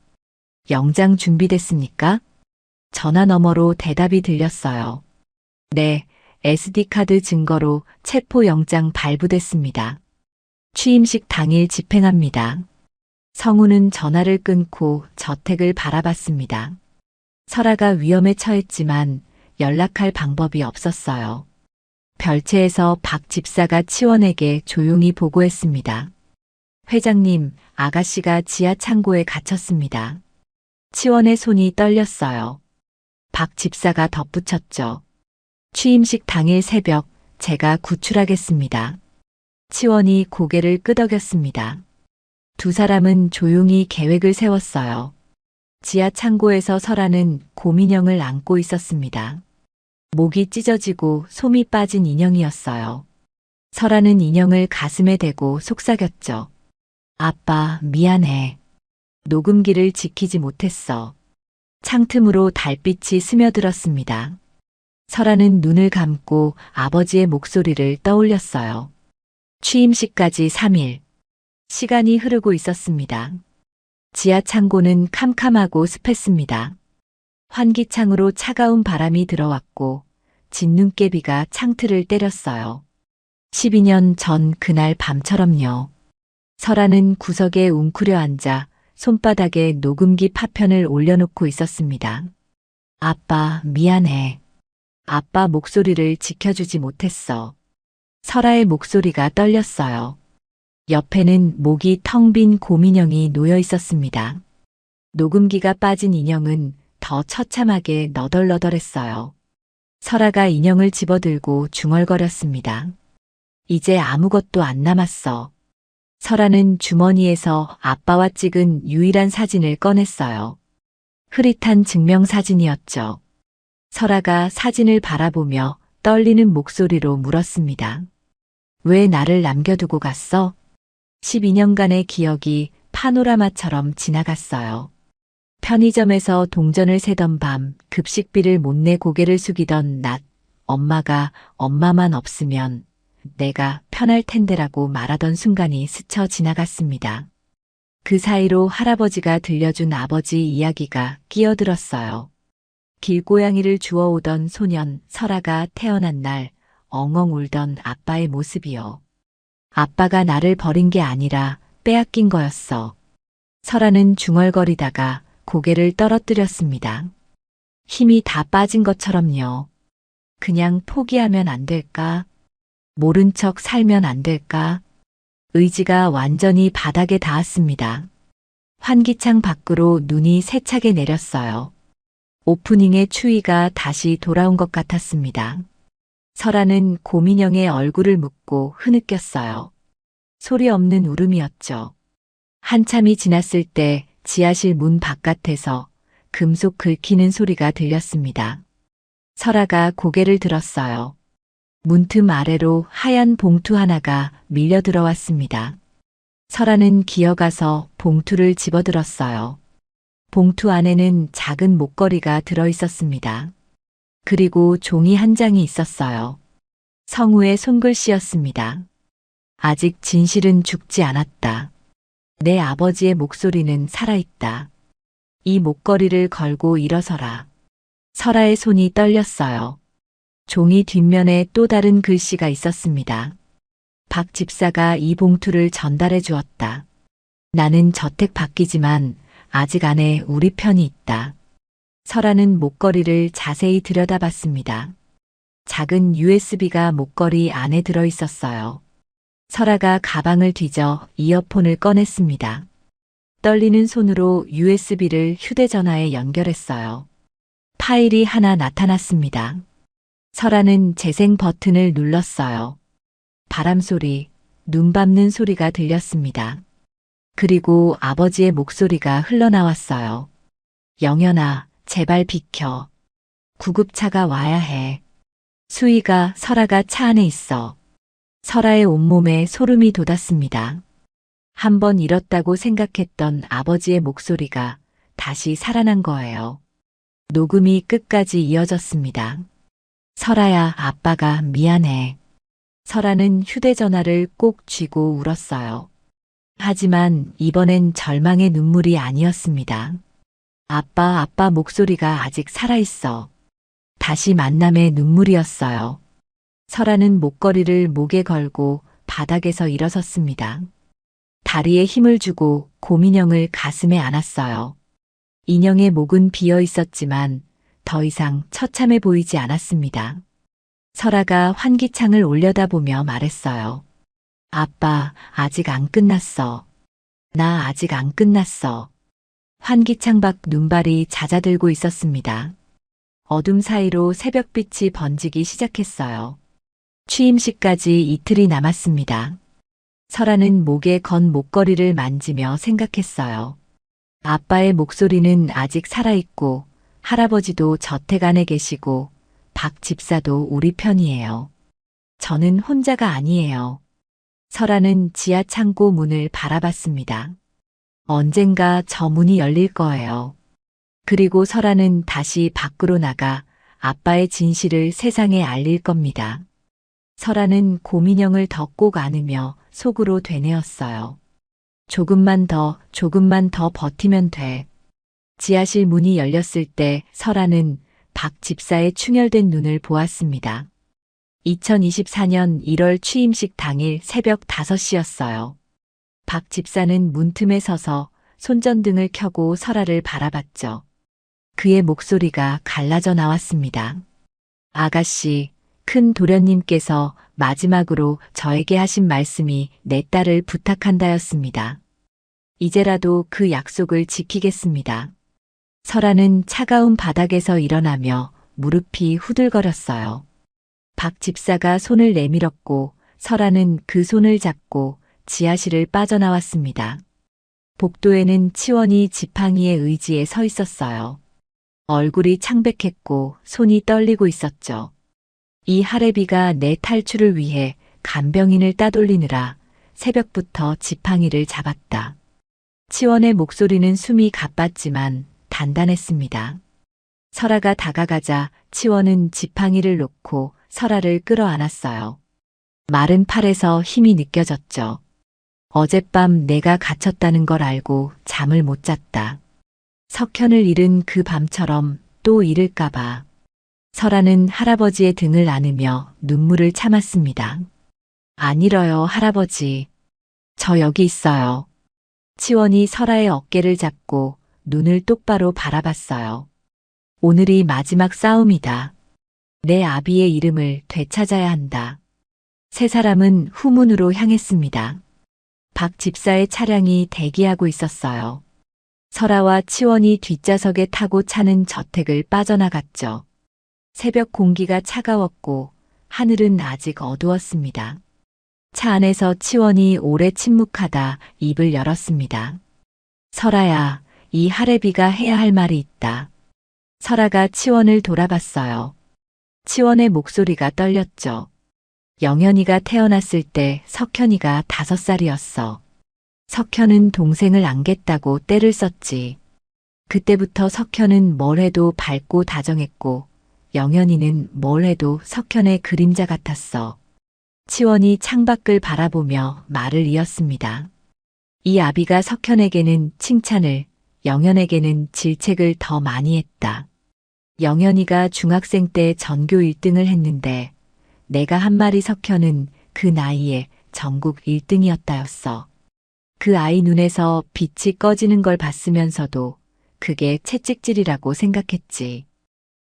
S2: 영장 준비됐습니까? 전화 너머로 대답이 들렸어요. 네, SD카드 증거로 체포영장 발부됐습니다. 취임식 당일 집행합니다. 성우는 전화를 끊고 저택을 바라봤습니다. 설아가 위험에 처했지만 연락할 방법이 없었어요. 별채에서 박 집사가 치원에게 조용히 보고했습니다. 회장님, 아가씨가 지하 창고에 갇혔습니다. 치원의 손이 떨렸어요. 박 집사가 덧붙였죠. 취임식 당일 새벽 제가 구출하겠습니다. 치원이 고개를 끄덕였습니다. 두 사람은 조용히 계획을 세웠어요. 지하 창고에서 설아는 고민형을 안고 있었습니다. 목이 찢어지고 솜이 빠진 인형이었어요. 설아는 인형을 가슴에 대고 속삭였죠. 아빠, 미안해. 녹음기를 지키지 못했어. 창틈으로 달빛이 스며들었습니다. 설아는 눈을 감고 아버지의 목소리를 떠올렸어요. 취임식까지 3일. 시간이 흐르고 있었습니다. 지하 창고는 캄캄하고 습했습니다. 환기창으로 차가운 바람이 들어왔고 진눈깨비가 창틀을 때렸어요. 12년 전 그날 밤처럼요. 설아는 구석에 웅크려 앉아 손바닥에 녹음기 파편을 올려놓고 있었습니다. 아빠, 미안해. 아빠 목소리를 지켜주지 못했어. 설아의 목소리가 떨렸어요. 옆에는 목이 텅 빈 곰인형이 놓여 있었습니다. 녹음기가 빠진 인형은 더 처참하게 너덜너덜했어요. 설아가 인형을 집어들고 중얼거렸습니다. 이제 아무것도 안 남았어. 설아는 주머니에서 아빠와 찍은 유일한 사진을 꺼냈어요. 흐릿한 증명사진이었죠. 설아가 사진을 바라보며 떨리는 목소리로 물었습니다. 왜 나를 남겨두고 갔어? 12년간의 기억이 파노라마처럼 지나갔어요. 편의점에서 동전을 세던 밤, 급식비를 못 내 고개를 숙이던 낮, 엄마가 엄마만 없으면 내가 편할 텐데라고 말하던 순간이 스쳐 지나갔습니다. 그 사이로 할아버지가 들려준 아버지 이야기가 끼어들었어요. 길고양이를 주워오던 소년 설아가 태어난 날 엉엉 울던 아빠의 모습이요. 아빠가 나를 버린 게 아니라 빼앗긴 거였어. 설아는 중얼거리다가 고개를 떨어뜨렸습니다. 힘이 다 빠진 것처럼요. 그냥 포기하면 안 될까? 모른 척 살면 안 될까? 의지가 완전히 바닥에 닿았습니다. 환기창 밖으로 눈이 세차게 내렸어요. 오프닝의 추위가 다시 돌아온 것 같았습니다. 설아는 곰인형의 얼굴을 묶고 흐느꼈어요. 소리 없는 울음이었죠. 한참이 지났을 때 지하실 문 바깥에서 금속 긁히는 소리가 들렸습니다. 설아가 고개를 들었어요. 문틈 아래로 하얀 봉투 하나가 밀려 들어왔습니다. 설아는 기어가서 봉투를 집어들었어요. 봉투 안에는 작은 목걸이가 들어 있었습니다. 그리고 종이 한 장이 있었어요. 성우의 손글씨였습니다. 아직 진실은 죽지 않았다. 내 아버지의 목소리는 살아있다. 이 목걸이를 걸고 일어서라. 설아의 손이 떨렸어요. 종이 뒷면에 또 다른 글씨가 있었습니다. 박 집사가 이 봉투를 전달해 주었다. 나는 저택 밖이지만 아직 안에 우리 편이 있다. 설아는 목걸이를 자세히 들여다봤습니다. 작은 USB가 목걸이 안에 들어 있었어요. 설아가 가방을 뒤져 이어폰을 꺼냈습니다. 떨리는 손으로 USB를 휴대전화에 연결했어요. 파일이 하나 나타났습니다. 설아는 재생 버튼을 눌렀어요. 바람소리, 눈 밟는 소리가 들렸습니다. 그리고 아버지의 목소리가 흘러나왔어요. 영연아, 제발 비켜. 구급차가 와야 해. 수희가 설아가 차 안에 있어. 설아의 온몸에 소름이 돋았습니다. 한 번 잃었다고 생각했던 아버지의 목소리가 다시 살아난 거예요. 녹음이 끝까지 이어졌습니다. 설아야, 아빠가 미안해. 설아는 휴대전화를 꼭 쥐고 울었어요. 하지만 이번엔 절망의 눈물이 아니었습니다. 아빠 목소리가 아직 살아있어. 다시 만남의 눈물이었어요. 설아는 목걸이를 목에 걸고 바닥에서 일어섰습니다. 다리에 힘을 주고 곰인형을 가슴에 안았어요. 인형의 목은 비어 있었지만 더 이상 처참해 보이지 않았습니다. 설아가 환기창을 올려다보며 말했어요. 아빠, 아직 안 끝났어. 나 아직 안 끝났어. 환기창 밖 눈발이 잦아들고 있었습니다. 어둠 사이로 새벽빛이 번지기 시작했어요. 취임식까지 이틀이 남았습니다. 설아는 목에 건 목걸이를 만지며 생각했어요. 아빠의 목소리는 아직 살아있고 할아버지도 저택 안에 계시고 박 집사도 우리 편이에요. 저는 혼자가 아니에요. 설아는 지하 창고 문을 바라봤습니다. 언젠가 저 문이 열릴 거예요. 그리고 설아는 다시 밖으로 나가 아빠의 진실을 세상에 알릴 겁니다. 설아는 곰인형을 더 꼭 안으며 속으로 되뇌었어요. 조금만 더 버티면 돼. 지하실 문이 열렸을 때 설아는 박 집사의 충혈된 눈을 보았습니다. 2024년 1월 취임식 당일 새벽 5시였어요. 박 집사는 문틈에 서서 손전등을 켜고 설아를 바라봤죠. 그의 목소리가 갈라져 나왔습니다. 아가씨, 큰 도련님께서 마지막으로 저에게 하신 말씀이 내 딸을 부탁한다였습니다. 이제라도 그 약속을 지키겠습니다. 설아는 차가운 바닥에서 일어나며 무릎이 후들거렸어요. 박 집사가 손을 내밀었고 설아는 그 손을 잡고 지하실을 빠져나왔습니다. 복도에는 치원이 지팡이의 의지에 서 있었어요. 얼굴이 창백했고 손이 떨리고 있었죠. 이 할애비가 내 탈출을 위해 간병인을 따돌리느라 새벽부터 지팡이를 잡았다. 치원의 목소리는 숨이 가빴지만 단단했습니다. 설아가 다가가자 치원은 지팡이를 놓고 설아를 끌어안았어요. 마른 팔에서 힘이 느껴졌죠. 어젯밤 내가 갇혔다는 걸 알고 잠을 못 잤다. 석현을 잃은 그 밤처럼 또 잃을까봐. 설아는 할아버지의 등을 안으며 눈물을 참았습니다. 안 잃어요, 할아버지. 저 여기 있어요. 치원이 설아의 어깨를 잡고 눈을 똑바로 바라봤어요. 오늘이 마지막 싸움이다. 내 아비의 이름을 되찾아야 한다. 세 사람은 후문으로 향했습니다. 박 집사의 차량이 대기하고 있었어요. 설아와 치원이 뒷좌석에 타고 차는 저택을 빠져나갔죠. 새벽 공기가 차가웠고 하늘은 아직 어두웠습니다. 차 안에서 치원이 오래 침묵하다 입을 열었습니다. 설아야, 이 할애비가 해야 할 말이 있다. 설아가 치원을 돌아봤어요. 치원의 목소리가 떨렸죠. 영현이가 태어났을 때 석현이가 5살이었어. 석현은 동생을 안겠다고 떼를 썼지. 그때부터 석현은 뭘 해도 밝고 다정했고 영현이는 뭘 해도 석현의 그림자 같았어. 치원이 창밖을 바라보며 말을 이었습니다. 이 아비가 석현에게는 칭찬을, 영현에게는 질책을 더 많이 했다. 영현이가 중학생 때 전교 1등을 했는데 내가 한 말이 석현은 그 나이에 전국 1등이었다였어. 그 아이 눈에서 빛이 꺼지는 걸 봤으면서도 그게 채찍질이라고 생각했지.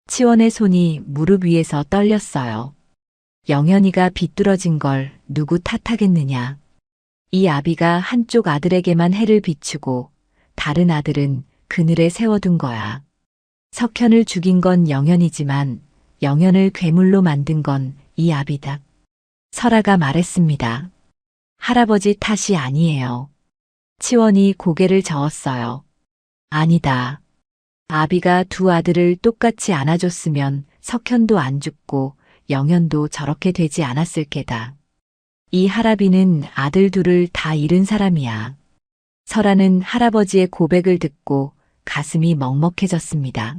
S2: 치원의 손이 무릎 위에서 떨렸어요. 영현이가 비뚤어진 걸 누구 탓하겠느냐. 이 아비가 한쪽 아들에게만 해를 비추고 다른 아들은 그늘에 세워둔 거야. 석현을 죽인 건 영현이지만 영현을 괴물로 만든 건 이 아비다. 설아가 말했습니다. 할아버지 탓이 아니에요. 치원이 고개를 저었어요. 아니다. 아비가 두 아들을 똑같이 안아줬으면 석현도 안 죽고 영현도 저렇게 되지 않았을 게다. 이 할아비는 아들 둘을 다 잃은 사람이야. 설아는 할아버지의 고백을 듣고 가슴이 먹먹해졌습니다.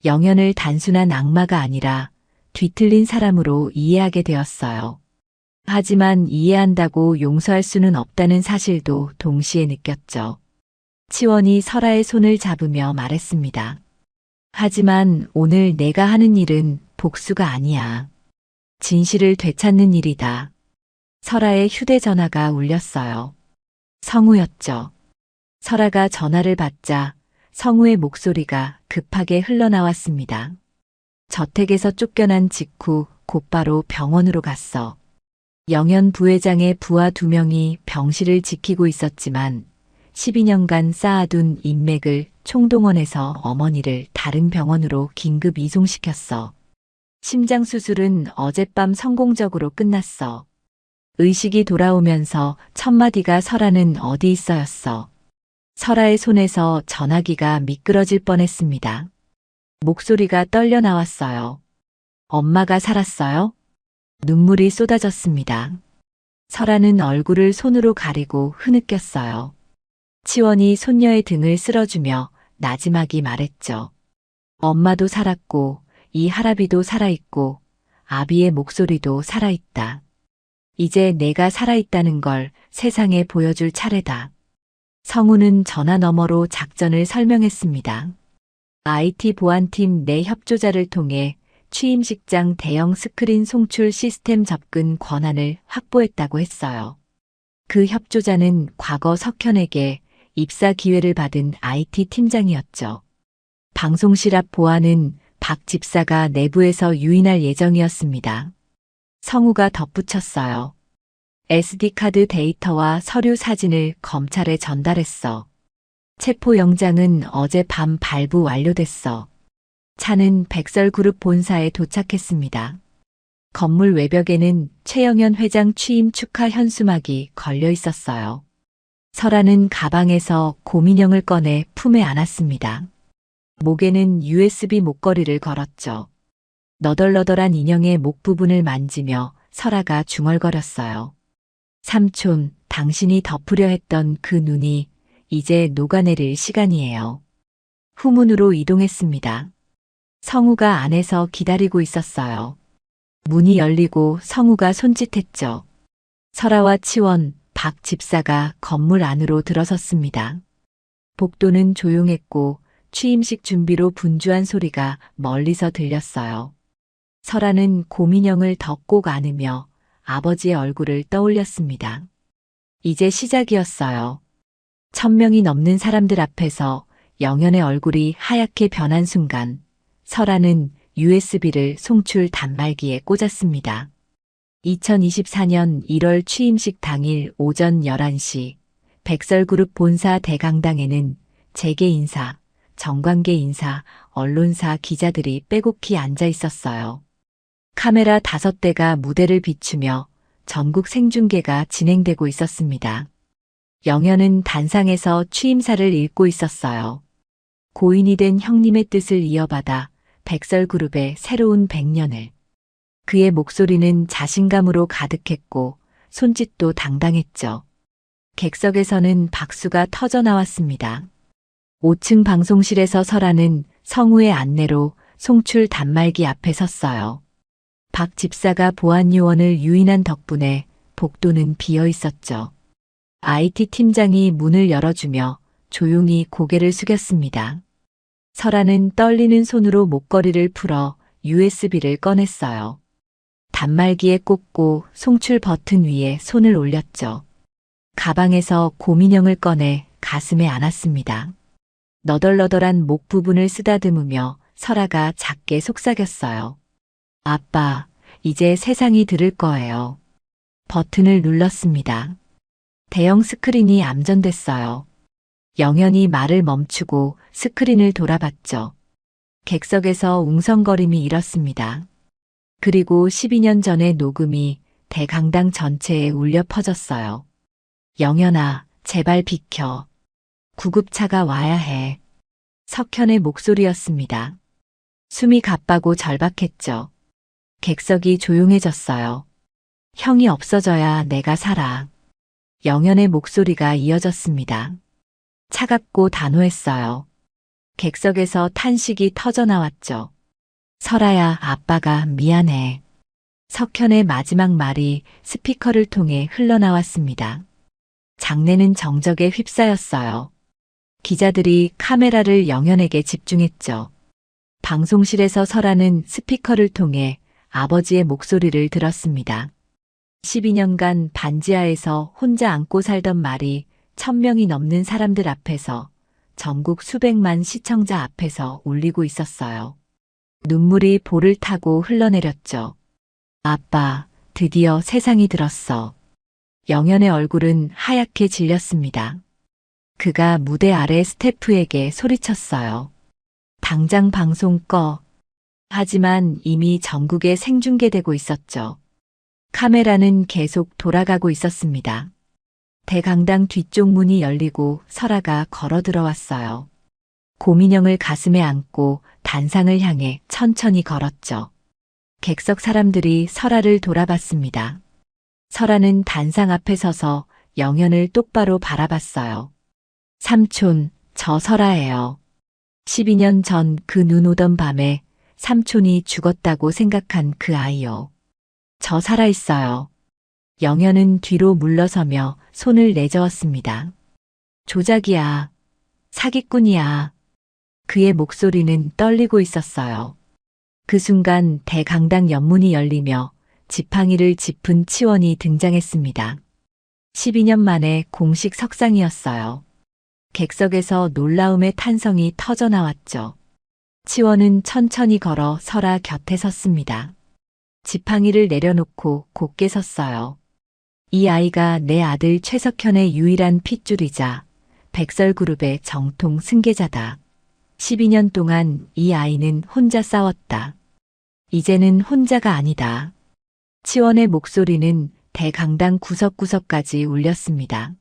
S2: 영현을 단순한 악마가 아니라 뒤틀린 사람으로 이해하게 되었어요. 하지만 이해한다고 용서할 수는 없다는 사실도 동시에 느꼈죠. 치원이 설아의 손을 잡으며 말했습니다. 하지만 오늘 내가 하는 일은 복수가 아니야. 진실을 되찾는 일이다. 설아의 휴대전화가 울렸어요. 성우였죠. 설아가 전화를 받자 성우의 목소리가 급하게 흘러나왔습니다. 저택에서 쫓겨난 직후 곧바로 병원으로 갔어. 영현 부회장의 부하 2명이 병실을 지키고 있었지만 12년간 쌓아둔 인맥을 총동원해서 어머니를 다른 병원으로 긴급 이송시켰어. 심장 수술은 어젯밤 성공적으로 끝났어. 의식이 돌아오면서 첫마디가 설아는 어디 있어였어. 설아의 손에서 전화기가 미끄러질 뻔했습니다. 목소리가 떨려 나왔어요. 엄마가 살았어요? 눈물이 쏟아졌습니다. 설아는 얼굴을 손으로 가리고 흐느꼈어요. 치원이 손녀의 등을 쓸어주며 나지막이 말했죠. 엄마도 살았고 이 할아비도 살아있고 아비의 목소리도 살아있다. 이제 내가 살아있다는 걸 세상에 보여줄 차례다. 성우는 전화 너머로 작전을 설명했습니다. IT 보안팀 내 협조자를 통해 취임식장 대형 스크린 송출 시스템 접근 권한을 확보했다고 했어요. 그 협조자는 과거 석현에게 입사 기회를 받은 IT 팀장이었죠. 방송실 앞 보안은 박 집사가 내부에서 유인할 예정이었습니다. 성우가 덧붙였어요. SD카드 데이터와 서류 사진을 검찰에 전달했어. 체포영장은 어젯밤 발부 완료됐어. 차는 백설그룹 본사에 도착했습니다. 건물 외벽에는 최영현 회장 취임 축하 현수막이 걸려 있었어요. 설아는 가방에서 고민형을 꺼내 품에 안았습니다. 목에는 USB 목걸이를 걸었죠. 너덜너덜한 인형의 목 부분을 만지며 설아가 중얼거렸어요. 삼촌, 당신이 덮으려 했던 그 눈이 이제 녹아내릴 시간이에요. 후문으로 이동했습니다. 성우가 안에서 기다리고 있었어요. 문이 열리고 성우가 손짓했죠. 설아와 치원, 박 집사가 건물 안으로 들어섰습니다. 복도는 조용했고 취임식 준비로 분주한 소리가 멀리서 들렸어요. 설아는 고민형을 더 꼭 안으며 아버지의 얼굴을 떠올렸습니다. 이제 시작이었어요. 1000명이 넘는 사람들 앞에서 영현의 얼굴이 하얗게 변한 순간 설아는 USB를 송출 단말기에 꽂았습니다. 2024년 1월 취임식 당일 오전 11시 백설그룹 본사 대강당에는 재계 인사, 정관계 인사, 언론사 기자들이 빼곡히 앉아 있었어요. 카메라 5대가 무대를 비추며 전국 생중계가 진행되고 있었습니다. 영현은 단상에서 취임사를 읽고 있었어요. 고인이 된 형님의 뜻을 이어받아 백설그룹의 새로운 100년을. 그의 목소리는 자신감으로 가득했고 손짓도 당당했죠. 객석에서는 박수가 터져 나왔습니다. 5층 방송실에서 설아는 성우의 안내로 송출 단말기 앞에 섰어요. 박 집사가 보안요원을 유인한 덕분에 복도는 비어 있었죠. IT 팀장이 문을 열어주며 조용히 고개를 숙였습니다. 설아는 떨리는 손으로 목걸이를 풀어 USB를 꺼냈어요. 단말기에 꽂고 송출 버튼 위에 손을 올렸죠. 가방에서 고민형을 꺼내 가슴에 안았습니다. 너덜너덜한 목 부분을 쓰다듬으며 설아가 작게 속삭였어요. 아빠, 이제 세상이 들을 거예요. 버튼을 눌렀습니다. 대형 스크린이 암전됐어요. 영현이 말을 멈추고 스크린을 돌아봤죠. 객석에서 웅성거림이 일었습니다. 그리고 12년 전의 녹음이 대강당 전체에 울려 퍼졌어요. 영현아, 제발 비켜. 구급차가 와야 해. 석현의 목소리였습니다. 숨이 가빠고 절박했죠. 객석이 조용해졌어요. 형이 없어져야 내가 살아. 영현의 목소리가 이어졌습니다. 차갑고 단호했어요. 객석에서 탄식이 터져 나왔죠. 설아야, 아빠가 미안해. 석현의 마지막 말이 스피커를 통해 흘러나왔습니다. 장내는 정적에 휩싸였어요. 기자들이 카메라를 영현에게 집중했죠. 방송실에서 설아는 스피커를 통해 아버지의 목소리를 들었습니다. 12년간 반지하에서 혼자 안고 살던 말이 1000명이 넘는 사람들 앞에서, 전국 수백만 시청자 앞에서 울리고 있었어요. 눈물이 볼을 타고 흘러내렸죠. 아빠, 드디어 세상이 들었어. 영현의 얼굴은 하얗게 질렸습니다. 그가 무대 아래 스태프에게 소리쳤어요. 당장 방송 꺼. 하지만 이미 전국에 생중계되고 있었죠. 카메라는 계속 돌아가고 있었습니다. 대강당 뒤쪽 문이 열리고 설아가 걸어 들어왔어요. 고민영을 가슴에 안고 단상을 향해 천천히 걸었죠. 객석 사람들이 설아를 돌아봤습니다. 설아는 단상 앞에 서서 영현을 똑바로 바라봤어요. 삼촌, 저 설아예요. 12년 전 그 눈 오던 밤에 삼촌이 죽었다고 생각한 그 아이요. 저 살아있어요. 영현은 뒤로 물러서며 손을 내저었습니다. 조작이야. 사기꾼이야. 그의 목소리는 떨리고 있었어요. 그 순간 대강당 연문이 열리며 지팡이를 짚은 치원이 등장했습니다. 12년 만에 공식 석상이었어요. 객석에서 놀라움의 탄성이 터져 나왔죠. 치원은 천천히 걸어 설아 곁에 섰습니다. 지팡이를 내려놓고 곧게 섰어요. 이 아이가 내 아들 최석현의 유일한 핏줄이자 백설그룹의 정통 승계자다. 12년 동안 이 아이는 혼자 싸웠다. 이제는 혼자가 아니다. 치원의 목소리는 대강당 구석구석까지 울렸습니다.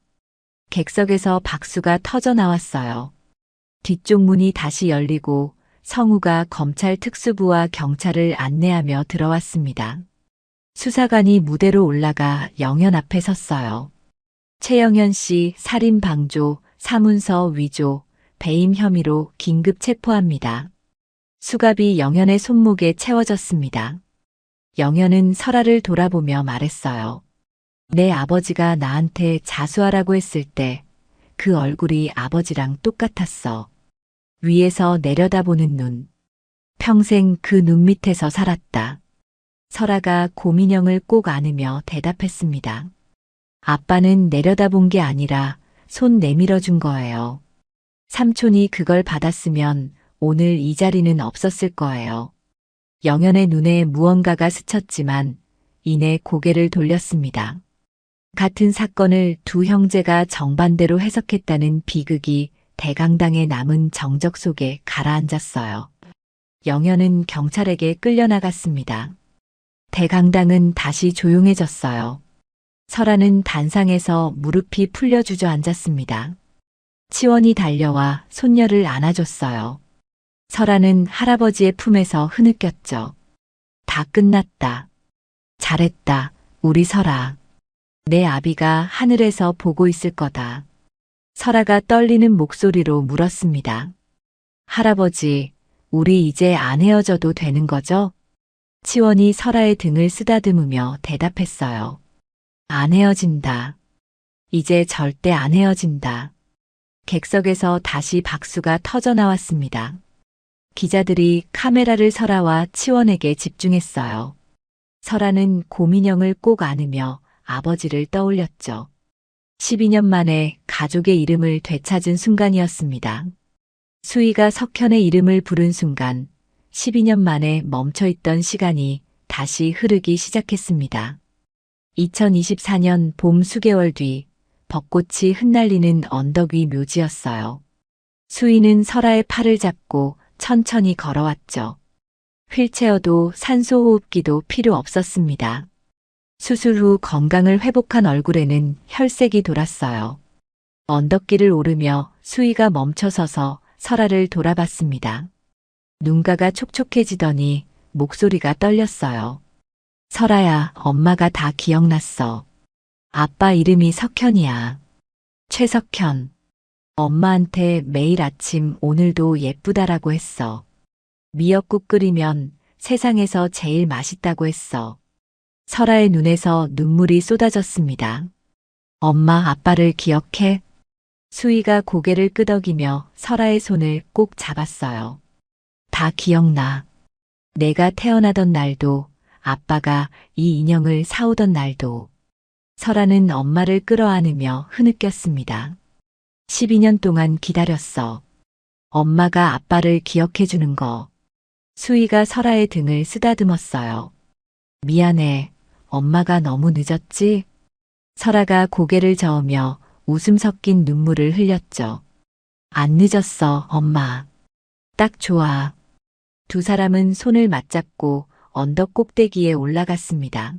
S2: 객석에서 박수가 터져 나왔어요. 뒤쪽 문이 다시 열리고 성우가 검찰 특수부와 경찰을 안내하며 들어왔습니다. 수사관이 무대로 올라가 영현 앞에 섰어요. 최영현 씨 살인 방조, 사문서 위조, 배임 혐의로 긴급 체포합니다. 수갑이 영현의 손목에 채워졌습니다. 영현은 설아를 돌아보며 말했어요. 내 아버지가 나한테 자수하라고 했을 때 그 얼굴이 아버지랑 똑같았어. 위에서 내려다보는 눈. 평생 그 눈 밑에서 살았다. 설아가 고민영을 꼭 안으며 대답했습니다. 아빠는 내려다본 게 아니라 손 내밀어 준 거예요. 삼촌이 그걸 받았으면 오늘 이 자리는 없었을 거예요. 영현의 눈에 무언가가 스쳤지만 이내 고개를 돌렸습니다. 같은 사건을 두 형제가 정반대로 해석했다는 비극이 대강당의 남은 정적 속에 가라앉았어요. 영현은 경찰에게 끌려나갔습니다. 대강당은 다시 조용해졌어요. 설아는 단상에서 무릎이 풀려 주저앉았습니다. 치원이 달려와 손녀를 안아줬어요. 설아는 할아버지의 품에서 흐느꼈죠. 다 끝났다. 잘했다, 우리 설아. 내 아비가 하늘에서 보고 있을 거다. 설아가 떨리는 목소리로 물었습니다. 할아버지, 우리 이제 안 헤어져도 되는 거죠? 치원이 설아의 등을 쓰다듬으며 대답했어요. 안 헤어진다. 이제 절대 안 헤어진다. 객석에서 다시 박수가 터져 나왔습니다. 기자들이 카메라를 설아와 치원에게 집중했어요. 설아는 고민영을 꼭 안으며 아버지를 떠올렸죠. 12년 만에 가족의 이름을 되찾은 순간이었습니다. 수희가 석현의 이름을 부른 순간 12년 만에 멈춰있던 시간이 다시 흐르기 시작했습니다. 2024년 봄 수개월 뒤 벚꽃이 흩날리는 언덕 위 묘지였어요. 수희는 설아의 팔을 잡고 천천히 걸어왔죠. 휠체어도 산소호흡기도 필요 없었습니다. 수술 후 건강을 회복한 얼굴에는 혈색이 돌았어요. 언덕길을 오르며 수희가 멈춰서서 설아를 돌아봤습니다. 눈가가 촉촉해지더니 목소리가 떨렸어요. 설아야, 엄마가 다 기억났어. 아빠 이름이 석현이야. 최석현. 엄마한테 매일 아침 오늘도 예쁘다라고 했어. 미역국 끓이면 세상에서 제일 맛있다고 했어. 설아의 눈에서 눈물이 쏟아졌습니다. 엄마, 아빠를 기억해? 수희가 고개를 끄덕이며 설아의 손을 꼭 잡았어요. 다 기억나. 내가 태어나던 날도, 아빠가 이 인형을 사오던 날도. 설아는 엄마를 끌어안으며 흐느꼈습니다. 12년 동안 기다렸어. 엄마가 아빠를 기억해 주는 거. 수희가 설아의 등을 쓰다듬었어요. 미안해. 엄마가 너무 늦었지? 설아가 고개를 저으며 웃음 섞인 눈물을 흘렸죠. 안 늦었어, 엄마. 딱 좋아. 두 사람은 손을 맞잡고 언덕 꼭대기에 올라갔습니다.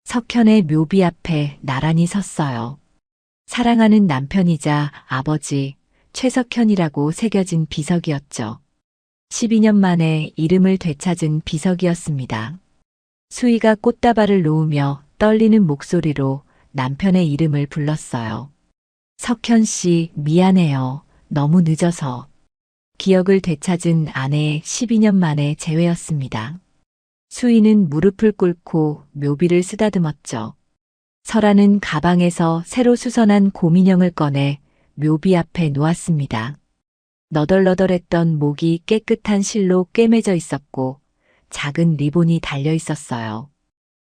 S2: 석현의 묘비 앞에 나란히 섰어요. 사랑하는 남편이자 아버지 최석현이라고 새겨진 비석이었죠. 12년 만에 이름을 되찾은 비석이었습니다. 수희가 꽃다발을 놓으며 떨리는 목소리로 남편의 이름을 불렀어요. 석현 씨, 미안해요. 너무 늦어서. 기억을 되찾은 아내의 12년 만의 재회였습니다. 수희는 무릎을 꿇고 묘비를 쓰다듬었죠. 설아는 가방에서 새로 수선한 곰인형을 꺼내 묘비 앞에 놓았습니다. 너덜너덜했던 목이 깨끗한 실로 꿰매져 있었고 작은 리본이 달려 있었어요.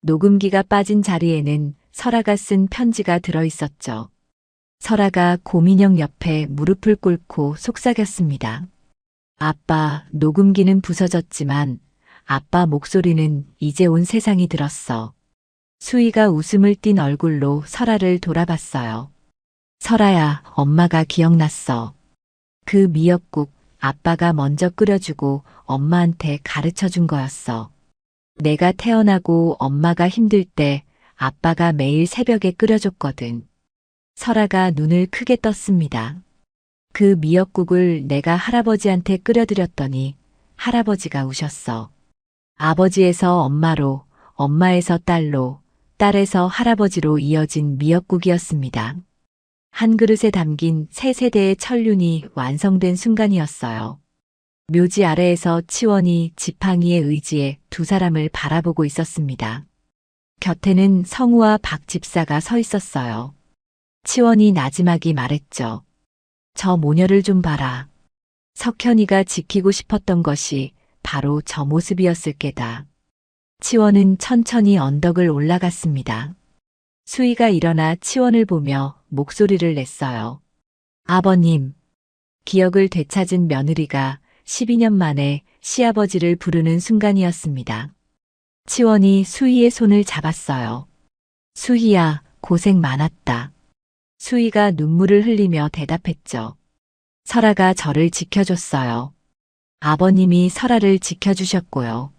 S2: 녹음기가 빠진 자리에는 설아가 쓴 편지가 들어 있었죠. 설아가 곰인형 옆에 무릎을 꿇고 속삭였습니다. 아빠, 녹음기는 부서졌지만 아빠 목소리는 이제 온 세상이 들었어. 수희가 웃음을 띤 얼굴로 설아를 돌아봤어요. 설아야, 엄마가 기억났어. 그 미역국 아빠가 먼저 끓여주고 엄마한테 가르쳐 준 거였어. 내가 태어나고 엄마가 힘들 때 아빠가 매일 새벽에 끓여줬거든. 설아가 눈을 크게 떴습니다. 그 미역국을 내가 할아버지한테 끓여드렸더니 할아버지가 우셨어. 아버지에서 엄마로, 엄마에서 딸로, 딸에서 할아버지로 이어진 미역국이었습니다. 한 그릇에 담긴 세 세대의 천륜이 완성된 순간이었어요. 묘지 아래에서 치원이 지팡이의 의지에 두 사람을 바라보고 있었습니다. 곁에는 성우와 박 집사가 서 있었어요. 치원이 나지막이 말했죠. 저 모녀를 좀 봐라. 석현이가 지키고 싶었던 것이 바로 저 모습이었을 게다. 치원은 천천히 언덕을 올라갔습니다. 수희가 일어나 치원을 보며 목소리를 냈어요. 아버님. 기억을 되찾은 며느리가 12년 만에 시아버지를 부르는 순간이었습니다. 치원이 수희의 손을 잡았어요. 수희야, 고생 많았다. 수희가 눈물을 흘리며 대답했죠. 설아가 저를 지켜줬어요. 아버님이 설아를 지켜주셨고요.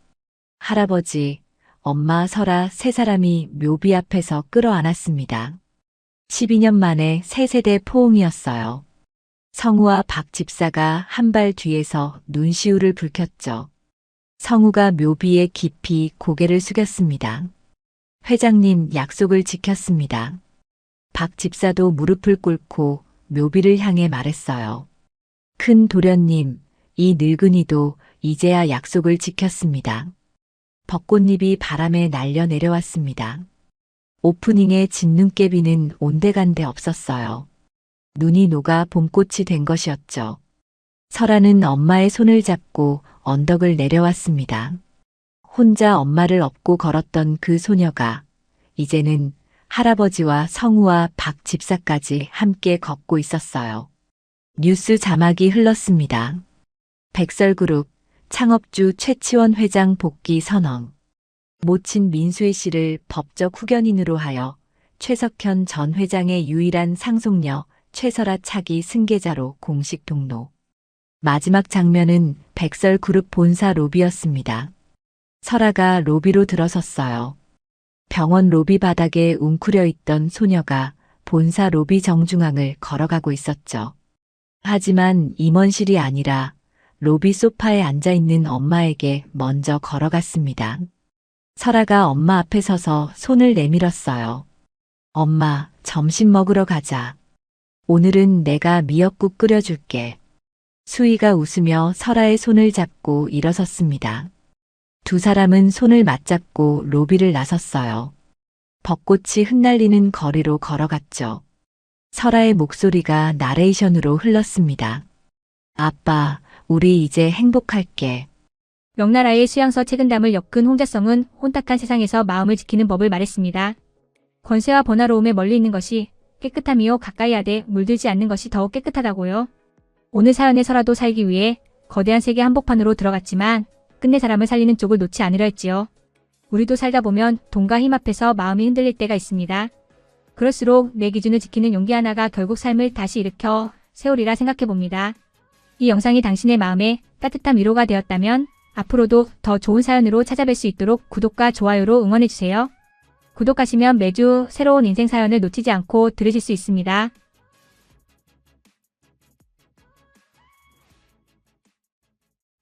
S2: 할아버지, 엄마, 설아 세 사람이 묘비 앞에서 끌어안았습니다. 12년 만에 세 세대 포옹이었어요. 성우와 박 집사가 한 발 뒤에서 눈시울을 붉혔죠. 성우가 묘비에 깊이 고개를 숙였습니다. 회장님 약속을 지켰습니다. 박 집사도 무릎을 꿇고 묘비를 향해 말했어요. 큰 도련님, 이 늙은이도 이제야 약속을 지켰습니다. 벚꽃잎이 바람에 날려 내려왔습니다. 오프닝의 진눈깨비는 온데간데 없었어요. 눈이 녹아 봄꽃이 된 것이었죠. 설아는 엄마의 손을 잡고 언덕을 내려왔습니다. 혼자 엄마를 업고 걸었던 그 소녀가 이제는 할아버지와 성우와 박 집사까지 함께 걷고 있었어요. 뉴스 자막이 흘렀습니다. 백설그룹 창업주 최치원 회장 복귀 선언. 모친 민수혜 씨를 법적 후견인으로 하여 최석현 전 회장의 유일한 상속녀 최설아 차기 승계자로 공식 등록. 마지막 장면은 백설그룹 본사 로비였습니다. 설아가 로비로 들어섰어요. 병원 로비 바닥에 웅크려 있던 소녀가 본사 로비 정중앙을 걸어가고 있었죠. 하지만 임원실이 아니라 로비 소파에 앉아있는 엄마에게 먼저 걸어갔습니다. 설아가 엄마 앞에 서서 손을 내밀었어요. 엄마, 점심 먹으러 가자. 오늘은 내가 미역국 끓여줄게. 수희가 웃으며 설아의 손을 잡고 일어섰습니다. 두 사람은 손을 맞잡고 로비를 나섰어요. 벚꽃이 흩날리는 거리로 걸어갔죠. 설아의 목소리가 나레이션으로 흘렀습니다. 아빠, 우리 이제 행복할게.
S3: 명나라의 수양서 책은담을 엮은 홍자성은 혼탁한 세상에서 마음을 지키는 법을 말했습니다. 권세와 번화로움에 멀리 있는 것이 깨끗함이요 가까이 하되 물들지 않는 것이 더욱 깨끗하다고요. 오늘 사연의 설아도 살기 위해 거대한 세계 한복판으로 들어갔지만 끝내 사람을 살리는 쪽을 놓지 않으려 했지요. 우리도 살다 보면 돈과 힘 앞에서 마음이 흔들릴 때가 있습니다. 그럴수록 내 기준을 지키는 용기 하나가 결국 삶을 다시 일으켜 세우리라 생각해봅니다. 이 영상이 당신의 마음에 따뜻한 위로가 되었다면 앞으로도 더 좋은 사연으로 찾아뵐 수 있도록 구독과 좋아요로 응원해주세요. 구독하시면 매주 새로운 인생 사연을 놓치지 않고 들으실 수 있습니다.